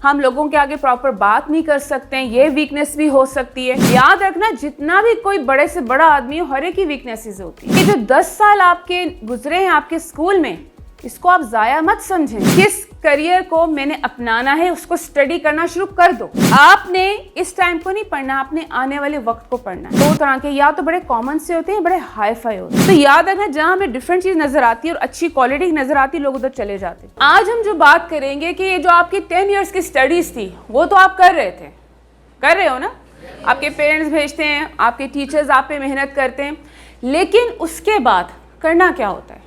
हम लोगों के आगे प्रॉपर बात नहीं कर सकते हैं, ये वीकनेस भी हो सकती है। याद रखना, जितना भी कोई बड़े से बड़ा आदमी हो, हर एक की वीकनेसेस होती है। ये जो 10 साल आपके गुजरे हैं आपके स्कूल में, इसको आप ज़ाया मत समझें। किस करियर को मैंने अपनाना है उसको स्टडी करना शुरू कर दो। आपने इस टाइम को नहीं पढ़ना, आपने आने वाले वक्त को पढ़ना है। 2 तरह के, या तो बड़े कॉमन से होते हैं, बड़े हाई फाई होते हैं। तो याद रखना, जहाँ हमें डिफरेंट चीज नजर आती है और अच्छी क्वालिटी नजर आती है, लोग उधर चले जाते हैं। आज हम जो बात करेंगे कि ये जो आपकी 10 ईयर्स की स्टडीज थी, वो तो आप कर रहे हो ना, आपके पेरेंट्स भेजते हैं, आपके टीचर्स आप पे मेहनत करते हैं, लेकिन उसके बाद करना क्या होता है?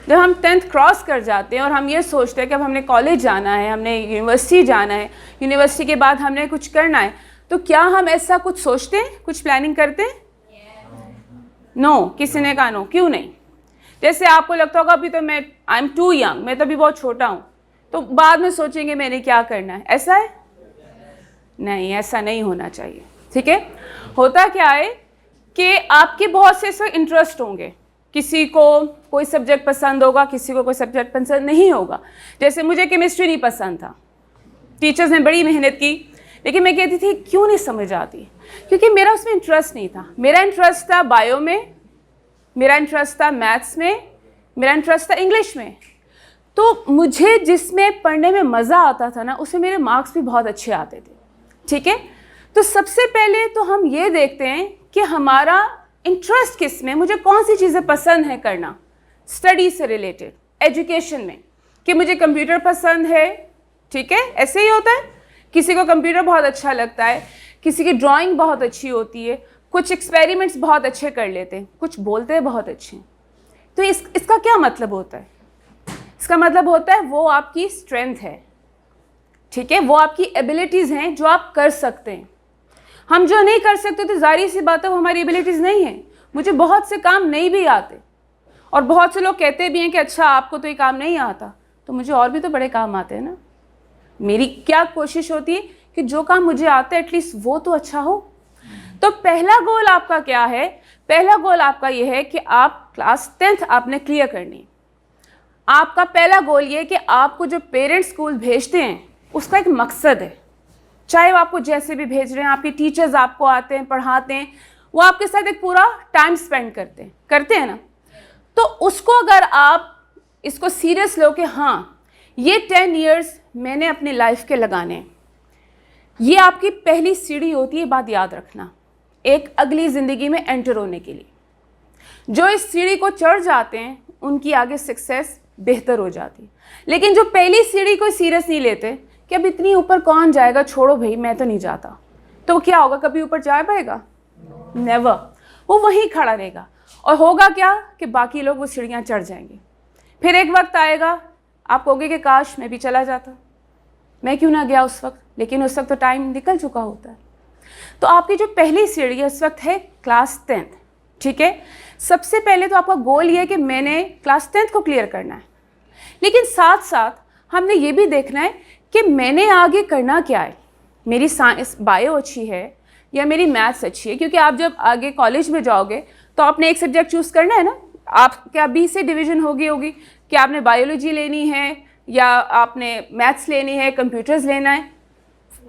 जब हम 10th क्रॉस कर जाते हैं और हम ये सोचते हैं कि अब हमने कॉलेज जाना है, हमने यूनिवर्सिटी जाना है, यूनिवर्सिटी के बाद हमने कुछ करना है, तो क्या हम ऐसा कुछ सोचते हैं, कुछ प्लानिंग करते हैं? नो। किसी ने कहा नो, क्यों नहीं? जैसे आपको लगता होगा अभी तो मैं आई एम टू यंग, मैं तो अभी बहुत छोटा हूँ, तो बाद में सोचेंगे मैंने क्या करना है। ऐसा है? नहीं, ऐसा नहीं होना चाहिए। ठीक है, होता क्या है कि आपके बहुत से इंटरेस्ट होंगे, किसी को कोई सब्जेक्ट पसंद होगा, किसी को कोई सब्जेक्ट पसंद नहीं होगा। जैसे मुझे केमिस्ट्री नहीं पसंद था, टीचर्स ने बड़ी मेहनत की, लेकिन मैं कहती थी क्यों नहीं समझ आती, क्योंकि मेरा उसमें इंटरेस्ट नहीं था। मेरा इंटरेस्ट था बायो में, मेरा इंटरेस्ट था मैथ्स में, मेरा इंटरेस्ट था इंग्लिश में। तो मुझे जिसमें पढ़ने में मज़ा आता था ना, उसमें मेरे मार्क्स भी बहुत अच्छे आते थे। ठीक है, तो सबसे पहले तो हम ये देखते हैं कि हमारा इंटरेस्ट किस में, मुझे कौन सी चीज़ें पसंद है करना स्टडी से रिलेटेड, एजुकेशन में, कि मुझे कंप्यूटर पसंद है। ठीक है, ऐसे ही होता है, किसी को कंप्यूटर बहुत अच्छा लगता है, किसी की ड्राइंग बहुत अच्छी होती है, कुछ एक्सपेरिमेंट्स बहुत अच्छे कर लेते हैं, कुछ बोलते हैं बहुत अच्छे। तो इसका क्या मतलब होता है? इसका मतलब होता है वो आपकी स्ट्रेंथ है। ठीक है, वो आपकी एबिलिटीज़ हैं जो आप कर सकते हैं। हम जो नहीं कर सकते तो जाहिर सी बात है वो हमारी एबिलिटीज़ नहीं है। मुझे बहुत से काम नहीं भी आते, और बहुत से लोग कहते भी हैं कि अच्छा आपको तो ये काम नहीं आता, तो मुझे और भी तो बड़े काम आते हैं ना। मेरी क्या कोशिश होती है कि जो काम मुझे आता है एटलीस्ट वो तो अच्छा हो। तो पहला गोल आपका क्या है? पहला गोल आपका ये है कि आप क्लास 10th आपने क्लियर करनी। आपका पहला गोल ये कि आपको जो पेरेंट्स स्कूल भेजते हैं उसका एक मकसद है, चाहे वो आपको जैसे भी भेज रहे हैं, आपके टीचर्स आपको आते हैं, पढ़ाते हैं, वो आपके साथ एक पूरा टाइम स्पेंड करते हैं ना। तो उसको अगर आप इसको सीरियस लो कि हाँ ये 10 इयर्स मैंने अपनी लाइफ के लगाने हैं, ये आपकी पहली सीढ़ी होती है। बात याद रखना, एक अगली ज़िंदगी में एंटर होने के लिए जो इस सीढ़ी को चढ़ जाते हैं उनकी आगे सक्सेस बेहतर हो जाती है। लेकिन जो पहली सीढ़ी को सीरियस नहीं लेते कि अब इतनी ऊपर कौन जाएगा, छोड़ो भाई मैं तो नहीं जाता, तो क्या होगा? कभी ऊपर जा पाएगा? नेवर। वो वहीं खड़ा रहेगा, और होगा क्या कि बाकी लोग वो सीढ़ियाँ चढ़ जाएंगे। फिर एक वक्त आएगा आप कहोगे कि काश मैं भी चला जाता, मैं क्यों ना गया उस वक्त, लेकिन उस वक्त तो टाइम निकल चुका होता है। तो आपकी जो पहली सीढ़ी है उस वक्त है क्लास 10th। ठीक है, सबसे पहले तो आपका गोल ये है कि मैंने क्लास 10th को क्लियर करना है, लेकिन साथ साथ हमने ये भी देखना है कि मैंने आगे करना क्या है। मेरी साइंस बायो अच्छी है या मेरी मैथ्स अच्छी है, क्योंकि आप जब आगे कॉलेज में जाओगे तो आपने एक सब्जेक्ट चूज़ करना है ना। आप क्या 20 से डिवीज़न होगी कि आपने बायोलॉजी लेनी है या आपने मैथ्स लेनी है, कंप्यूटर्स लेना है।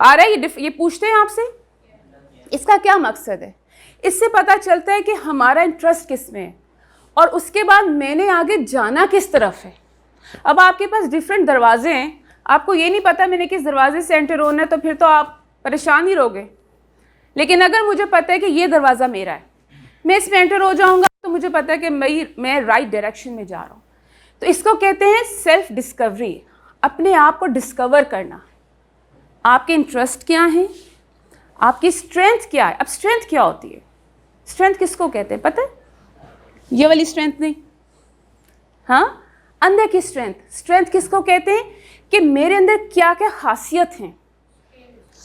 आ रहा है ये पूछते हैं आपसे, इसका क्या मकसद है? इससे पता चलता है कि हमारा इंटरेस्ट किस में है और उसके बाद मैंने आगे जाना किस तरफ है। अब आपके पास डिफरेंट दरवाजे हैं, आपको ये नहीं पता मैंने किस दरवाजे से एंटर होना है, तो फिर तो आप परेशान ही रहोगे। लेकिन अगर मुझे पता है कि ये दरवाज़ा मेरा है, मैं इसमें एंटर हो जाऊंगा, तो मुझे पता है कि मैं राइट डायरेक्शन में जा रहा हूँ। तो इसको कहते हैं सेल्फ डिस्कवरी, अपने आप को डिस्कवर करना। आपके इंटरेस्ट क्या हैं, आपकी स्ट्रेंथ क्या है। अब स्ट्रेंथ क्या होती है? स्ट्रेंथ किसको कहते हैं पता है? ये वाली स्ट्रेंथ नहीं, हाँ, अंदर की स्ट्रेंथ। स्ट्रेंथ किसको कहते हैं कि मेरे अंदर क्या क्या खासियत हैं,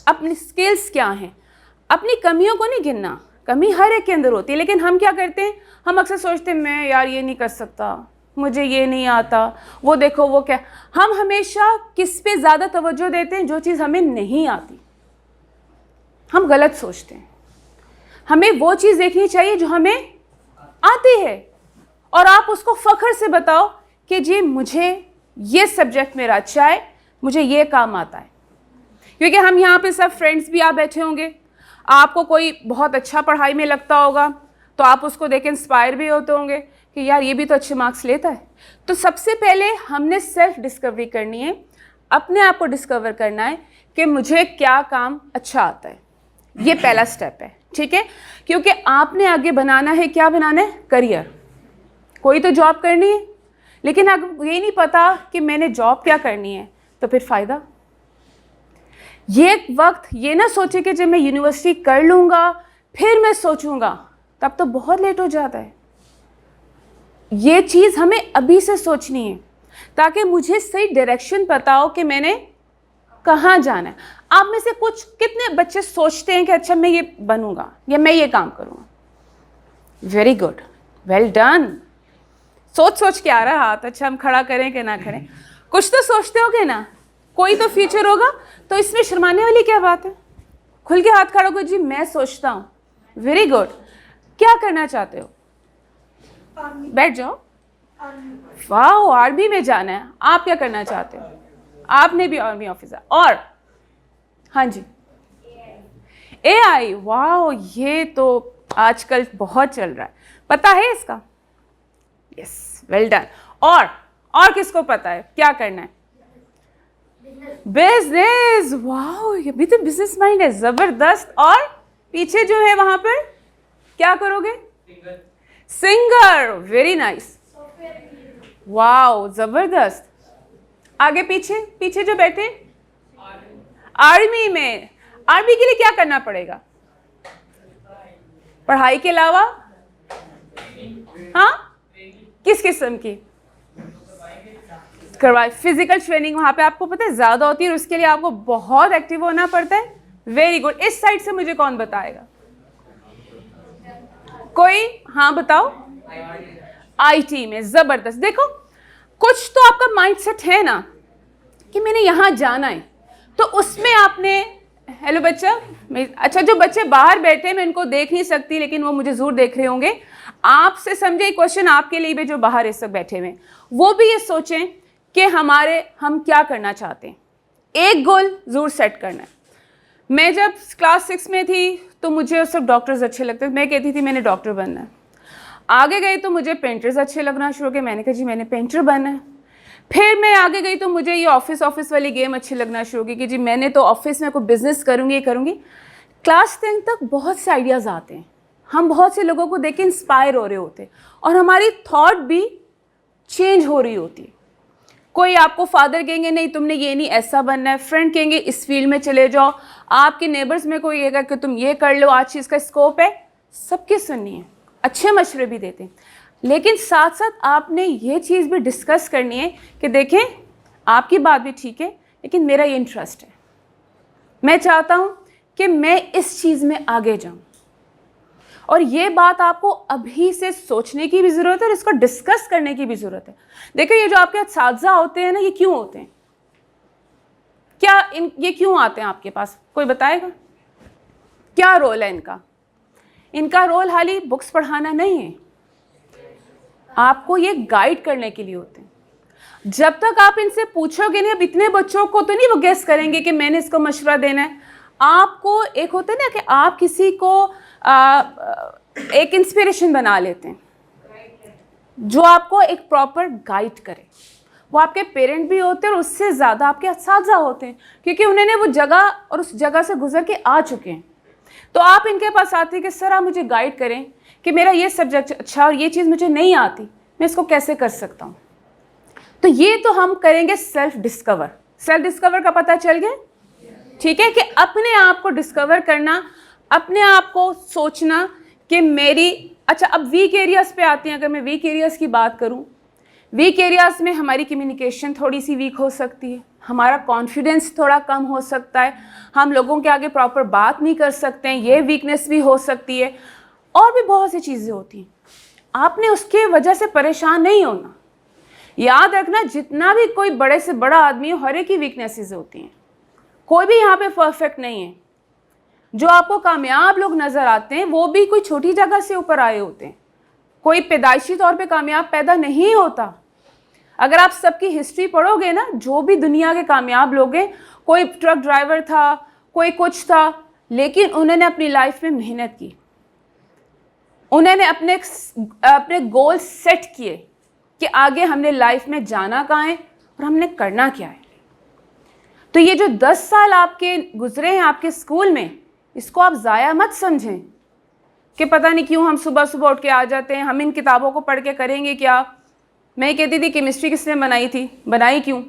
अपनी स्किल्स क्या हैं। अपनी कमियों को नहीं गिनना, कमी हर एक के अंदर होती है, लेकिन हम क्या करते हैं, हम अक्सर सोचते हैं मैं यार ये नहीं कर सकता, मुझे ये नहीं आता, वो देखो वो क्या। हम हमेशा किस पे ज़्यादा तवज्जो देते हैं? जो चीज़ हमें नहीं आती। हम गलत सोचते हैं, हमें वो चीज़ देखनी चाहिए जो हमें आती है, और आप उसको फ़ख्र से बताओ कि जी मुझे ये सब्जेक्ट मेरा अच्छा है, मुझे ये काम आता है। क्योंकि हम यहाँ पे सब फ्रेंड्स भी आप बैठे होंगे, आपको कोई बहुत अच्छा पढ़ाई में लगता होगा तो आप उसको देख के इंस्पायर भी होते होंगे कि यार ये भी तो अच्छे मार्क्स लेता है। तो सबसे पहले हमने सेल्फ डिस्कवरी करनी है, अपने आप को डिस्कवर करना है कि मुझे क्या काम अच्छा आता है। ये पहला स्टेप है, ठीक है, क्योंकि आपने आगे बनाना है, क्या बनाना है, करियर। कोई तो जॉब करनी है, लेकिन अगर ये नहीं पता कि मैंने जॉब क्या करनी है तो फिर फ़ायदा। ये वक्त ये ना सोचे कि जब मैं यूनिवर्सिटी कर लूँगा फिर मैं सोचूंगा, तब तो बहुत लेट हो जाता है। ये चीज़ हमें अभी से सोचनी है ताकि मुझे सही डायरेक्शन पता हो कि मैंने कहाँ जाना है। आप में से कुछ कितने बच्चे सोचते हैं कि अच्छा मैं ये बनूंगा या मैं ये काम करूँगा? Very good, well done. सोच सोच के आ रहा हाथ, अच्छा हम खड़ा करें कि ना करें, कुछ तो सोचते होगे ना, कोई तो फ्यूचर होगा, तो इसमें शर्माने वाली क्या बात है? खुल के हाथ खड़ा करो, जी मैं सोचता हूँ। Very good. क्या करना चाहते हो? बैठ जाओ। वाह, आर्मी में जाना है। आप क्या करना चाहते हो? आपने भी आर्मी ऑफिसर। और हाँ जी, AI। वाह, ये तो आजकल बहुत चल रहा है, पता है इसका? Yes, well done. और किसको पता है क्या करना है? बिजनेस। वाह, ये भी तो बिजनेस माइंड है, जबरदस्त। और पीछे जो है वहां पर क्या करोगे? सिंगर। वेरी नाइस, वाह, जबरदस्त। आगे पीछे जो बैठे, आर्मी में। आर्मी के लिए क्या करना पड़ेगा? पढ़ाई के अलावा हाँ, किस किस्म की करवाए? फिजिकल ट्रेनिंग वहां पे आपको पता है ज्यादा होती है और उसके लिए आपको बहुत एक्टिव होना पड़ता है। Very good. इस साइड से मुझे कौन बताएगा? कोई? हाँ बताओ। IT में, जबरदस्त। देखो, कुछ तो आपका माइंडसेट है ना कि मैंने यहां जाना है, तो उसमें आपने, हेलो बच्चा, अच्छा जो बच्चे बाहर बैठे मैं इनको देख नहीं सकती लेकिन वो मुझे जरूर देख रहे होंगे। आपसे समझे क्वेश्चन आपके लिए भी, जो बाहर इस वक्त बैठे हुए, वो भी ये सोचें कि हम क्या करना चाहते हैं। एक गोल जरूर सेट करना है। मैं जब क्लास 6 में थी तो मुझे सब डॉक्टर्स अच्छे लगते थे, मैं कहती थी मैंने डॉक्टर बनना है। आगे गई तो मुझे पेंटर्स अच्छे लगना शुरू हो गए, मैंने कहा जी मैंने पेंटर बनना है। फिर मैं आगे गई तो मुझे ये ऑफिस वाली गेम अच्छी लगना शुरू हो गई कि जी मैंने तो ऑफिस में कोई बिजनेस करूँगी, ये करूँगी। क्लास 10 तक बहुत से आइडियाज़ आते हैं, हम बहुत से लोगों को देख के इंस्पायर हो रहे होते हैं और हमारी थॉट भी चेंज हो रही होती है। कोई आपको फादर कहेंगे नहीं तुमने ये नहीं ऐसा बनना है, फ्रेंड कहेंगे इस फील्ड में चले जाओ, आपके नेबर्स में कोई कहेगा कि तुम ये कर लो, आज चीज़ का स्कोप है। सबकी सुननी है, अच्छे मशवरे भी देते हैं, लेकिन साथ साथ आपने ये चीज़ भी डिस्कस करनी है कि देखें आपकी बात भी ठीक है लेकिन मेरा ये इंटरेस्ट है, मैं चाहता हूँ कि मैं इस चीज़ में आगे जाऊँ। और ये बात आपको अभी से सोचने की भी ज़रूरत है और इसको डिस्कस करने की भी ज़रूरत है। देखिए ये जो आपके असातिज़ा होते हैं ना, ये क्यों होते हैं? ये क्यों आते हैं आपके पास? कोई बताएगा क्या रोल है इनका? इनका रोल हाली बुक्स पढ़ाना नहीं है, आपको ये गाइड करने के लिए होते हैं। जब तक आप इनसे पूछोगे नहीं, अब इतने बच्चों को तो नहीं वो गेस करेंगे कि मैंने इसको मशवरा देना है। आपको एक होता है ना कि आप किसी को एक इंस्पिरेशन बना लेते हैं जो आपको एक प्रॉपर गाइड करे। वो आपके पेरेंट भी होते हैं और उससे ज़्यादा आपके असातिज़ा होते हैं, क्योंकि उन्होंने वो जगह और उस जगह से गुजर के आ चुके हैं। तो आप इनके पास आते हैं कि सर आप मुझे गाइड करें कि मेरा ये सब्जेक्ट अच्छा और ये चीज़ मुझे नहीं आती, मैं इसको कैसे कर सकता हूँ। तो ये तो हम करेंगे सेल्फ डिस्कवर का पता चल गया, ठीक है, कि अपने आप को डिस्कवर करना, अपने आप को सोचना कि मेरी, अच्छा अब वीक एरियाज़ पे आते हैं। अगर मैं वीक एरियाज़ की बात करूं, वीक एरियाज़ में हमारी कम्युनिकेशन थोड़ी सी वीक हो सकती है, हमारा कॉन्फिडेंस थोड़ा कम हो सकता है, हम लोगों के आगे प्रॉपर बात नहीं कर सकते हैं, ये वीकनेस भी हो सकती है, और भी बहुत सी चीज़ें होती हैं। आपने उसके वजह से परेशान नहीं होना। याद रखना, जितना भी कोई बड़े से बड़ा आदमी हो, हर एक की वीकनेसेस होती हैं, कोई भी यहाँ पे परफेक्ट नहीं है। जो आपको कामयाब लोग नज़र आते हैं वो भी कोई छोटी जगह से ऊपर आए होते हैं, कोई पैदाइशी तौर पे कामयाब पैदा नहीं होता। अगर आप सबकी हिस्ट्री पढ़ोगे ना, जो भी दुनिया के कामयाब लोग हैं कोई ट्रक ड्राइवर था, कोई कुछ था, लेकिन उन्होंने अपनी लाइफ में मेहनत की, उन्होंने अपने गोल सेट किए कि आगे हमने लाइफ में जाना कहाँ है और हमने करना क्या है। तो ये जो 10 साल आपके गुजरे हैं आपके स्कूल में, इसको आप ज़ाया मत समझें कि पता नहीं क्यों हम सुबह सुबह उठ के आ जाते हैं, हम इन किताबों को पढ़ के करेंगे क्या। मैं कहती थी केमिस्ट्री किसने बनाई थी, बनाई क्यों?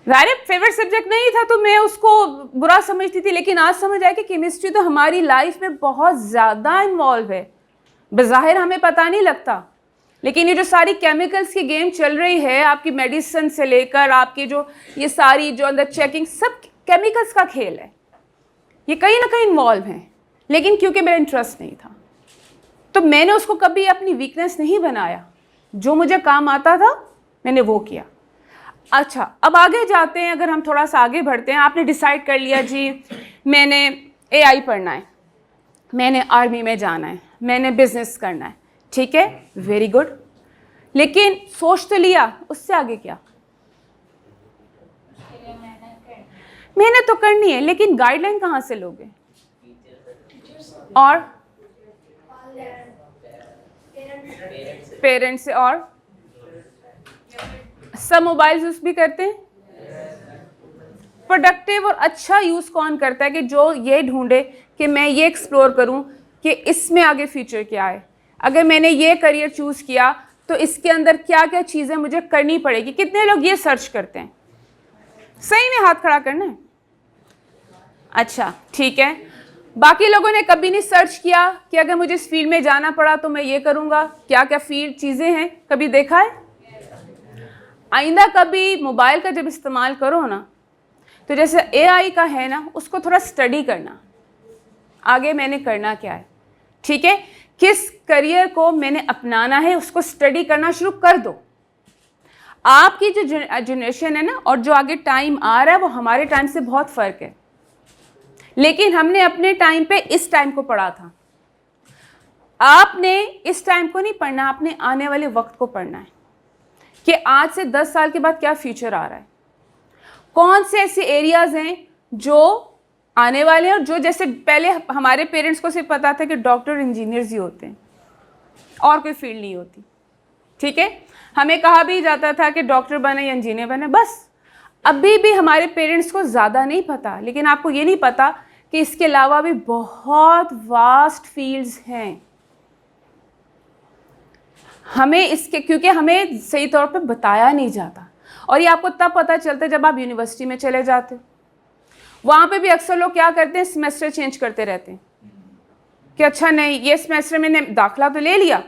मेरा फेवरेट सब्जेक्ट नहीं था तो मैं उसको बुरा समझती थी, लेकिन आज समझ आया कि केमिस्ट्री तो हमारी लाइफ में बहुत ज़्यादा इन्वॉल्व है। बज़ाहिर हमें पता नहीं लगता, लेकिन ये जो सारी केमिकल्स की गेम चल रही है, आपकी मेडिसिन से लेकर आपकी जो ये सारी जो अंदर चेकिंग, सब केमिकल्स का खेल है। ये कहीं ना कहीं इन्वॉल्व हैं, लेकिन क्योंकि मेरा इंटरेस्ट नहीं था तो मैंने उसको कभी अपनी वीकनेस नहीं बनाया। जो मुझे काम आता था मैंने वो किया। अच्छा, अब आगे जाते हैं, अगर हम थोड़ा सा आगे बढ़ते हैं। आपने डिसाइड कर लिया जी मैंने AI पढ़ना है, मैंने आर्मी में जाना है, मैंने बिजनेस करना है, ठीक है, वेरी गुड। लेकिन सोच तो लिया, उससे आगे क्या? मेहनत तो करनी है, लेकिन गाइडलाइन कहाँ से लोगे? और पेरेंट्स से। और सब मोबाइल यूज भी करते हैं। प्रोडक्टिव और अच्छा यूज कौन करता है कि जो ये ढूंढे कि मैं ये एक्सप्लोर करूं कि इसमें आगे फ्यूचर क्या है, अगर मैंने ये करियर चूज किया तो इसके अंदर क्या क्या चीज़ें मुझे करनी पड़ेगी। कितने लोग ये सर्च करते हैं? सही में हाथ खड़ा करना है। अच्छा ठीक है, बाकी लोगों ने कभी नहीं सर्च किया कि अगर मुझे इस फील्ड में जाना पड़ा तो मैं ये करूँगा, क्या क्या फील्ड चीज़ें हैं, कभी देखा है? आइंदा कभी मोबाइल का जब इस्तेमाल करो ना, तो जैसे AI का है ना, उसको थोड़ा स्टडी करना, आगे मैंने करना क्या है, ठीक है, किस करियर को मैंने अपनाना है, उसको स्टडी करना शुरू कर दो। आपकी जो जनरेशन है ना और जो आगे टाइम आ रहा है वो हमारे टाइम से बहुत फ़र्क है, लेकिन हमने अपने टाइम पे इस टाइम को पढ़ा था। आपने इस टाइम को नहीं पढ़ना, आपने आने वाले वक्त को पढ़ना है कि आज से 10 साल के बाद क्या फ्यूचर आ रहा है, कौन से ऐसे एरियाज़ हैं जो आने वाले हैं। और जो जैसे पहले हमारे पेरेंट्स को सिर्फ पता था कि डॉक्टर इंजीनियर्स ही होते हैं और कोई फील्ड नहीं होती, ठीक है, हमें कहा भी जाता था कि डॉक्टर बने या इंजीनियर बने, बस। अभी भी हमारे पेरेंट्स को ज़्यादा नहीं पता, लेकिन आपको ये नहीं पता कि इसके अलावा भी बहुत वास्ट फील्ड्स हैं। हमें इसके क्योंकि हमें सही तौर पे बताया नहीं जाता, और ये आपको तब पता चलता है जब आप यूनिवर्सिटी में चले जाते हो। वहाँ पे भी अक्सर लोग क्या करते हैं, सेमेस्टर चेंज करते रहते हैं कि अच्छा नहीं ये सेमेस्टर मैंने दाखिला तो ले लिया,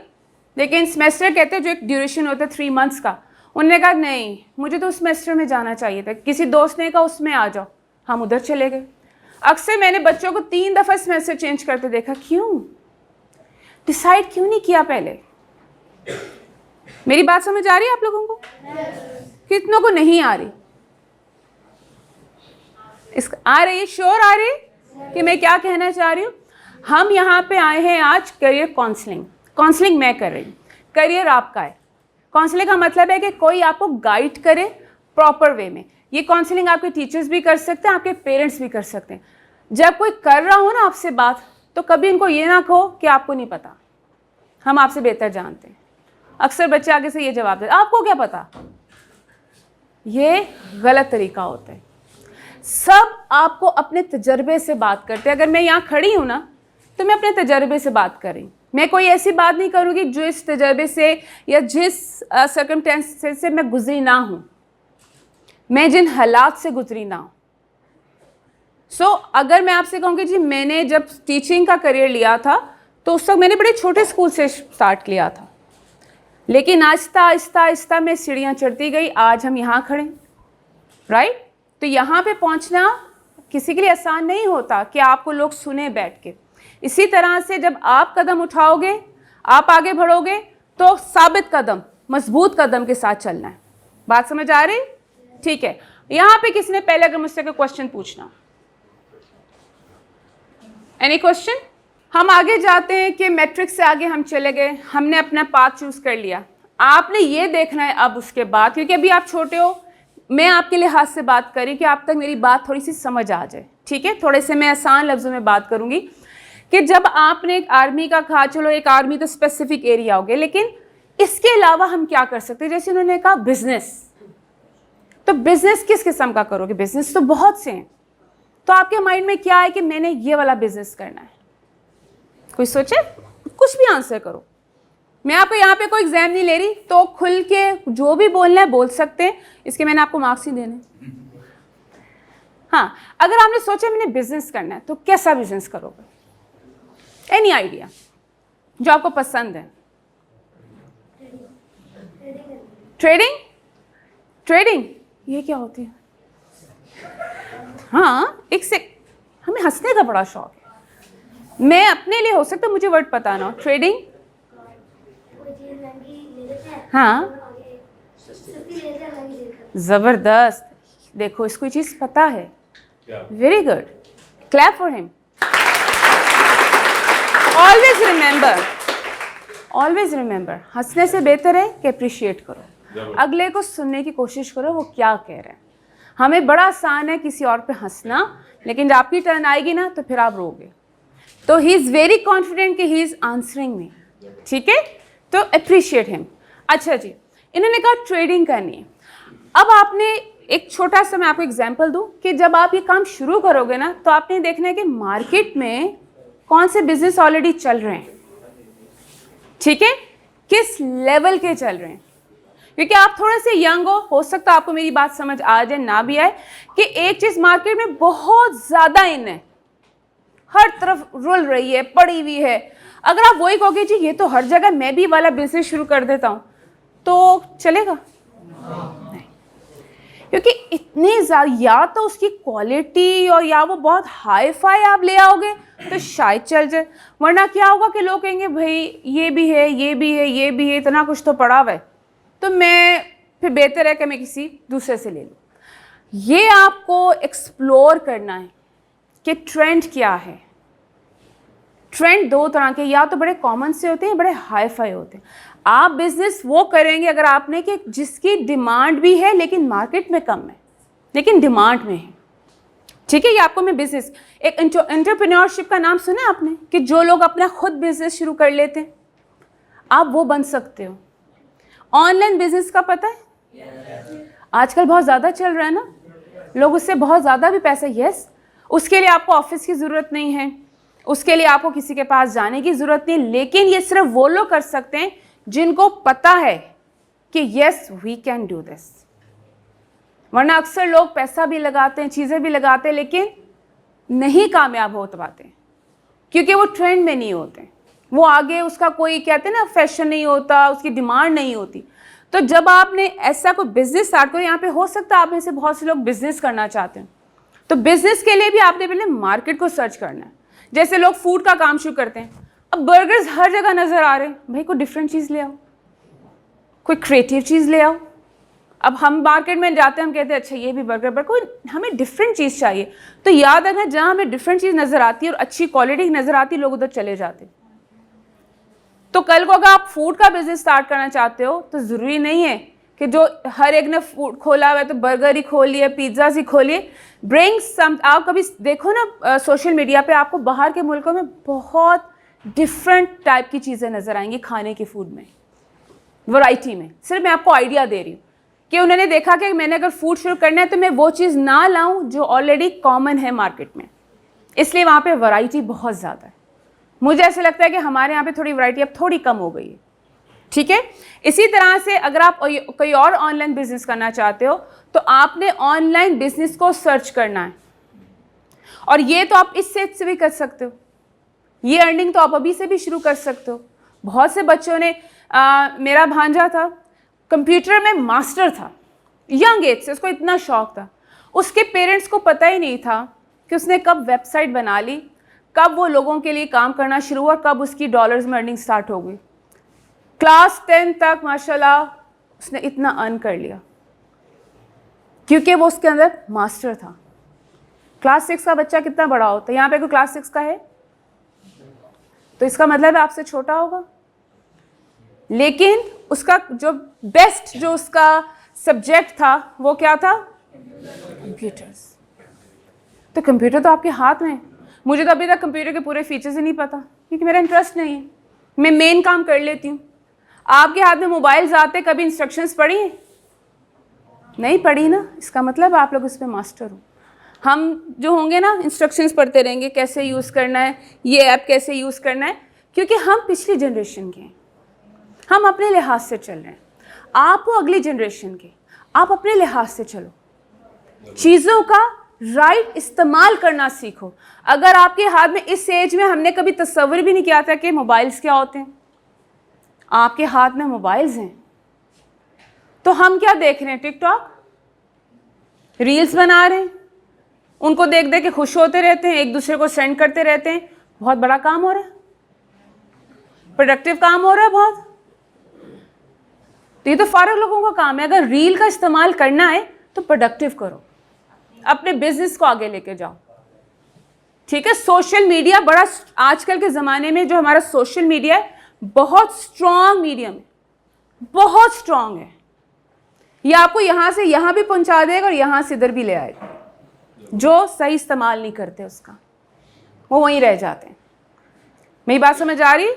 लेकिन सेमेस्टर कहते हैं जो एक ड्यूरेशन होता है 3 मंथ्स का, उन्होंने कहा नहीं मुझे तो उस सेमेस्टर में जाना चाहिए था, किसी दोस्त ने कहा उसमें आ जाओ, हम उधर चले गए। अक्सर मैंने बच्चों को 3 दफ़ा सेमेस्टर चेंज करते देखा। क्यों? डिसाइड क्यों नहीं किया पहले? मेरी बात समझ आ रही है आप लोगों को? कितनों को नहीं आ रही? आ रही है? श्योर आ रही है कि मैं क्या कहना चाह रही हूँ? हम यहाँ पे आए हैं आज करियर काउंसलिंग मैं कर रही हूँ, करियर आपका है। काउंसलिंग का मतलब है कि कोई आपको गाइड करे प्रॉपर वे में। ये काउंसलिंग आपके टीचर्स भी कर सकते हैं, आपके पेरेंट्स भी कर सकते हैं। जब कोई कर रहा हो ना आपसे बात, तो कभी इनको ये ना कहो कि आपको नहीं पता, हम आपसे बेहतर जानते हैं। अक्सर बच्चे आगे से ये जवाब देते आपको क्या पता। ये गलत तरीका होता है। सब आपको अपने तजर्बे से बात करते हैं। अगर मैं यहाँ खड़ी हूँ ना, तो मैं अपने तजर्बे से बात कर रही हूँ। मैं कोई ऐसी बात नहीं करूँगी जो इस तजर्बे से या जिस सर्कमस्टेंस से मैं गुजरी ना हूँ, मैं जिन हालात से गुजरी ना हूँ। अगर मैं आपसे कहूँगी जी मैंने जब टीचिंग का करियर लिया था तो उस वक्त मैंने बड़े छोटे स्कूल से स्टार्ट किया था, लेकिन आहिस्ता आहिस्ता आहिस्ता मैं सीढ़ियाँ चढ़ती गई, आज हम यहाँ खड़े, राइट। तो यहाँ पे पहुँचना किसी के लिए आसान नहीं होता कि आपको लोग सुने बैठ के। इसी तरह से जब आप कदम उठाओगे, आप आगे बढ़ोगे, तो साबित कदम, मजबूत कदम के साथ चलना है। बात समझ आ रही? ठीक है। यहाँ पे किसी ने पहले अगर मुझसे कोई क्वेश्चन पूछना, एनी क्वेश्चन? हम आगे जाते हैं कि मैट्रिक से आगे हम चले गए, हमने अपना पाथ चूज कर लिया। आपने ये देखना है अब उसके बाद, क्योंकि अभी आप छोटे हो, मैं आपके लिहाज से बात करी कि आप तक मेरी बात थोड़ी सी समझ आ जाए, ठीक है। थोड़े से मैं आसान लफ्ज़ों में बात करूंगी कि जब आपने एक आर्मी का कहा, चलो एक आर्मी तो स्पेसिफिक एरिया हो गया, लेकिन इसके अलावा हम क्या कर सकते हैं। जैसे उन्होंने कहा बिजनेस, तो बिजनेस किस किस्म का करोगे? बिजनेस तो बहुत से हैं, तो आपके माइंड में क्या है कि मैंने ये वाला बिजनेस करना है? कोई सोचे, कुछ भी आंसर करो। मैं आपको यहाँ पे कोई एग्जाम नहीं ले रही, तो खुल के जो भी बोलना है बोल सकते हैं, इसके मैंने आपको मार्क्स नहीं देने। हाँ, अगर आपने सोचा मैंने बिजनेस करना है, तो कैसा बिजनेस करोगे? एनी आइडिया जो आपको पसंद है? ट्रेडिंग? ट्रेडिंग ये क्या होती है? हाँ, एक से हमें हंसने का बड़ा शौक है। मैं अपने लिए हो सकता मुझे वर्ड पता ना हो। ट्रेडिंग, हाँ, जबरदस्त। देखो इसको चीज पता है, very good, clap for him. Always remember, हंसने से बेहतर है कि अप्रिशिएट करो, अगले को सुनने की कोशिश करो वो क्या कह रहे हैं। हमें बड़ा आसान है किसी और पे हंसना, लेकिन जब आपकी टर्न आएगी ना तो फिर आप रोगे। तो ही इज़ वेरी कॉन्फिडेंट कि ही इज़ आंसरिंग मी, ठीक है, तो अप्रिशिएट हिम। अच्छा जी, इन्होंने कहा ट्रेडिंग करनी है। अब आपने एक छोटा सा मैं आपको एग्जांपल दूं कि जब आप ये काम शुरू करोगे ना, तो आपने देखना है कि मार्केट में कौन से बिजनेस ऑलरेडी चल रहे हैं, ठीक है, किस लेवल के चल रहे हैं। क्योंकि आप थोड़े से यंग हो सकता है आपको मेरी बात समझ आ जाए ना भी आए, कि एक चीज मार्केट में बहुत ज्यादा इन है, हर तरफ रुल रही है, पड़ी हुई है। अगर आप वही कहोगे जी ये तो हर जगह मैं भी वाला बिजनेस शुरू कर देता हूं, तो चलेगा नहीं, क्योंकि इतनी ज्यादा, या तो उसकी क्वालिटी और या वो बहुत हाई फाई आप ले आओगे तो शायद चल जाए, वरना क्या होगा कि लोग कहेंगे भाई ये भी है, ये भी है, ये भी है, इतना कुछ तो पड़ा हुआ है, तो मैं फिर बेहतर है कि मैं किसी दूसरे से ले लूँ। ये आपको एक्सप्लोर करना है कि ट्रेंड क्या है। ट्रेंड दो तरह के, या तो बड़े कॉमन से होते हैं, बड़े हाई फाई होते हैं। आप बिजनेस वो करेंगे अगर आपने कि जिसकी डिमांड भी है लेकिन मार्केट में कम है, लेकिन डिमांड में है, ठीक है। ये आपको मैं बिजनेस, एक एंटरप्रेन्योरशिप का नाम सुना आपने, कि जो लोग अपना खुद बिजनेस शुरू कर लेते हैं, आप वो बन सकते हो। ऑनलाइन बिजनेस का पता है आजकल बहुत ज़्यादा चल रहा है ना, लोग उससे बहुत ज़्यादा भी पैसा, यस, उसके लिए आपको ऑफिस की ज़रूरत नहीं है, उसके लिए आपको किसी के पास जाने की ज़रूरत नहीं, लेकिन ये सिर्फ वो लोग कर सकते हैं जिनको पता है कि yes we can do this. वरना अक्सर लोग पैसा भी लगाते हैं, चीज़ें भी लगाते हैं, लेकिन नहीं कामयाब हो पाते, क्योंकि वो ट्रेंड में नहीं होते, वो आगे उसका कोई कहते हैं ना फैशन नहीं होता, उसकी डिमांड नहीं होती। तो जब आपने ऐसा कोई बिजनेस स्टार्ट करो, यहाँ पे हो सकता है आप में से बहुत से लोग बिजनेस करना चाहते हैं, तो बिजनेस के लिए भी आपने पहले मार्केट को सर्च करना है। जैसे लोग फूड का काम शुरू करते हैं, अब बर्गर्स हर जगह नजर आ रहे हैं, भाई कोई डिफरेंट चीज़ ले आओ, कोई क्रिएटिव चीज़ ले आओ। अब हम मार्केट में जाते हैं, हम कहते हैं अच्छा ये भी बर्गर, पर कोई हमें डिफरेंट चीज़ चाहिए। तो याद रखना, जहाँ हमें डिफरेंट चीज़ नज़र आती है और अच्छी क्वालिटी की नज़र आती है, लोग उधर चले जाते हैं। तो कल को अगर आप फूड का बिजनेस स्टार्ट करना चाहते हो, तो ज़रूरी नहीं है कि जो हर एक ने फूड खोला हुआ है तो बर्गर ही खोलिए, पिज्ज़ा ही खोलिए। ब्रिंग सम, आप कभी देखो ना सोशल मीडिया पे, आपको बाहर के मुल्कों में बहुत डिफरेंट टाइप की चीज़ें नज़र आएंगी खाने के फूड में, वैरायटी में। सिर्फ मैं आपको आइडिया दे रही हूँ कि उन्होंने देखा कि मैंने अगर फूड शुरू करना है तो मैं वो चीज़ ना लाऊं जो ऑलरेडी कॉमन है मार्केट में, इसलिए वहाँ पे वैरायटी बहुत ज़्यादा है। मुझे ऐसे लगता है कि हमारे यहाँ पे थोड़ी वैरायटी अब थोड़ी कम हो गई है, ठीक है। इसी तरह से अगर आप कोई और ऑनलाइन बिजनेस करना चाहते हो, तो आपने ऑनलाइन बिजनेस को सर्च करना है, और ये तो आप इस सेट से भी कर सकते हो, ये अर्निंग तो आप अभी से भी शुरू कर सकते हो। बहुत से बच्चों ने मेरा भांजा था, कंप्यूटर में मास्टर था, यंग एज से उसको इतना शौक था, उसके पेरेंट्स को पता ही नहीं था कि उसने कब वेबसाइट बना ली, कब वो लोगों के लिए काम करना शुरू हुआ, कब उसकी डॉलर्स में अर्निंग स्टार्ट हो गई। क्लास 10 तक माशाल्लाह उसने इतना अर्न कर लिया, क्योंकि वो उसके अंदर मास्टर था। क्लास 6 का बच्चा कितना बड़ा होता है? यहाँ पे कोई क्लास 6 का है तो इसका मतलब है आपसे छोटा होगा, लेकिन उसका जो बेस्ट, जो उसका सब्जेक्ट था वो क्या था? कंप्यूटर्स। तो कंप्यूटर तो आपके हाथ में है। मुझे तो अभी तक कंप्यूटर के पूरे फीचर्स ही नहीं पता, क्योंकि मेरा इंटरेस्ट नहीं है। मैं मेन काम कर लेती हूँ। आपके हाथ में मोबाइल्स आते, कभी इंस्ट्रक्शंस पढ़ी हैं? नहीं पढ़ी ना, इसका मतलब आप लोग उस पर मास्टर हो। हम जो होंगे ना, इंस्ट्रक्शंस पढ़ते रहेंगे, कैसे यूज़ करना है, ये ऐप कैसे यूज़ करना है, क्योंकि हम पिछली जनरेशन के हैं, हम अपने लिहाज से चल रहे हैं। आप हो अगली जनरेशन के, आप अपने लिहाज से चलो, चीज़ों का राइट इस्तेमाल करना सीखो। अगर आपके हाथ में, इस एज में हमने कभी तस्वर भी नहीं किया था कि मोबाइल्स क्या होते हैं। आपके हाथ में मोबाइल्स हैं, तो हम क्या देख रहे हैं? टिकटॉक, रील्स बना रहे हैं, उनको देख देख के खुश होते रहते हैं, एक दूसरे को सेंड करते रहते हैं। बहुत बड़ा काम हो रहा है, प्रोडक्टिव काम हो रहा है बहुत। तो ये तो फारग लोगों का काम है। अगर रील का इस्तेमाल करना है तो प्रोडक्टिव करो, अपने बिजनेस को आगे लेके जाओ, ठीक है। सोशल मीडिया बड़ा, आजकल के ज़माने में जो हमारा सोशल मीडिया है, बहुत स्ट्रॉन्ग मीडियम है, बहुत स्ट्रॉन्ग है। ये आपको यहाँ से यहाँ भी पहुँचा देगा और यहाँ से इधर भी ले आएगा। जो सही इस्तेमाल नहीं करते उसका, वो वहीं रह जाते हैं। मेरी बात समझ आ रही?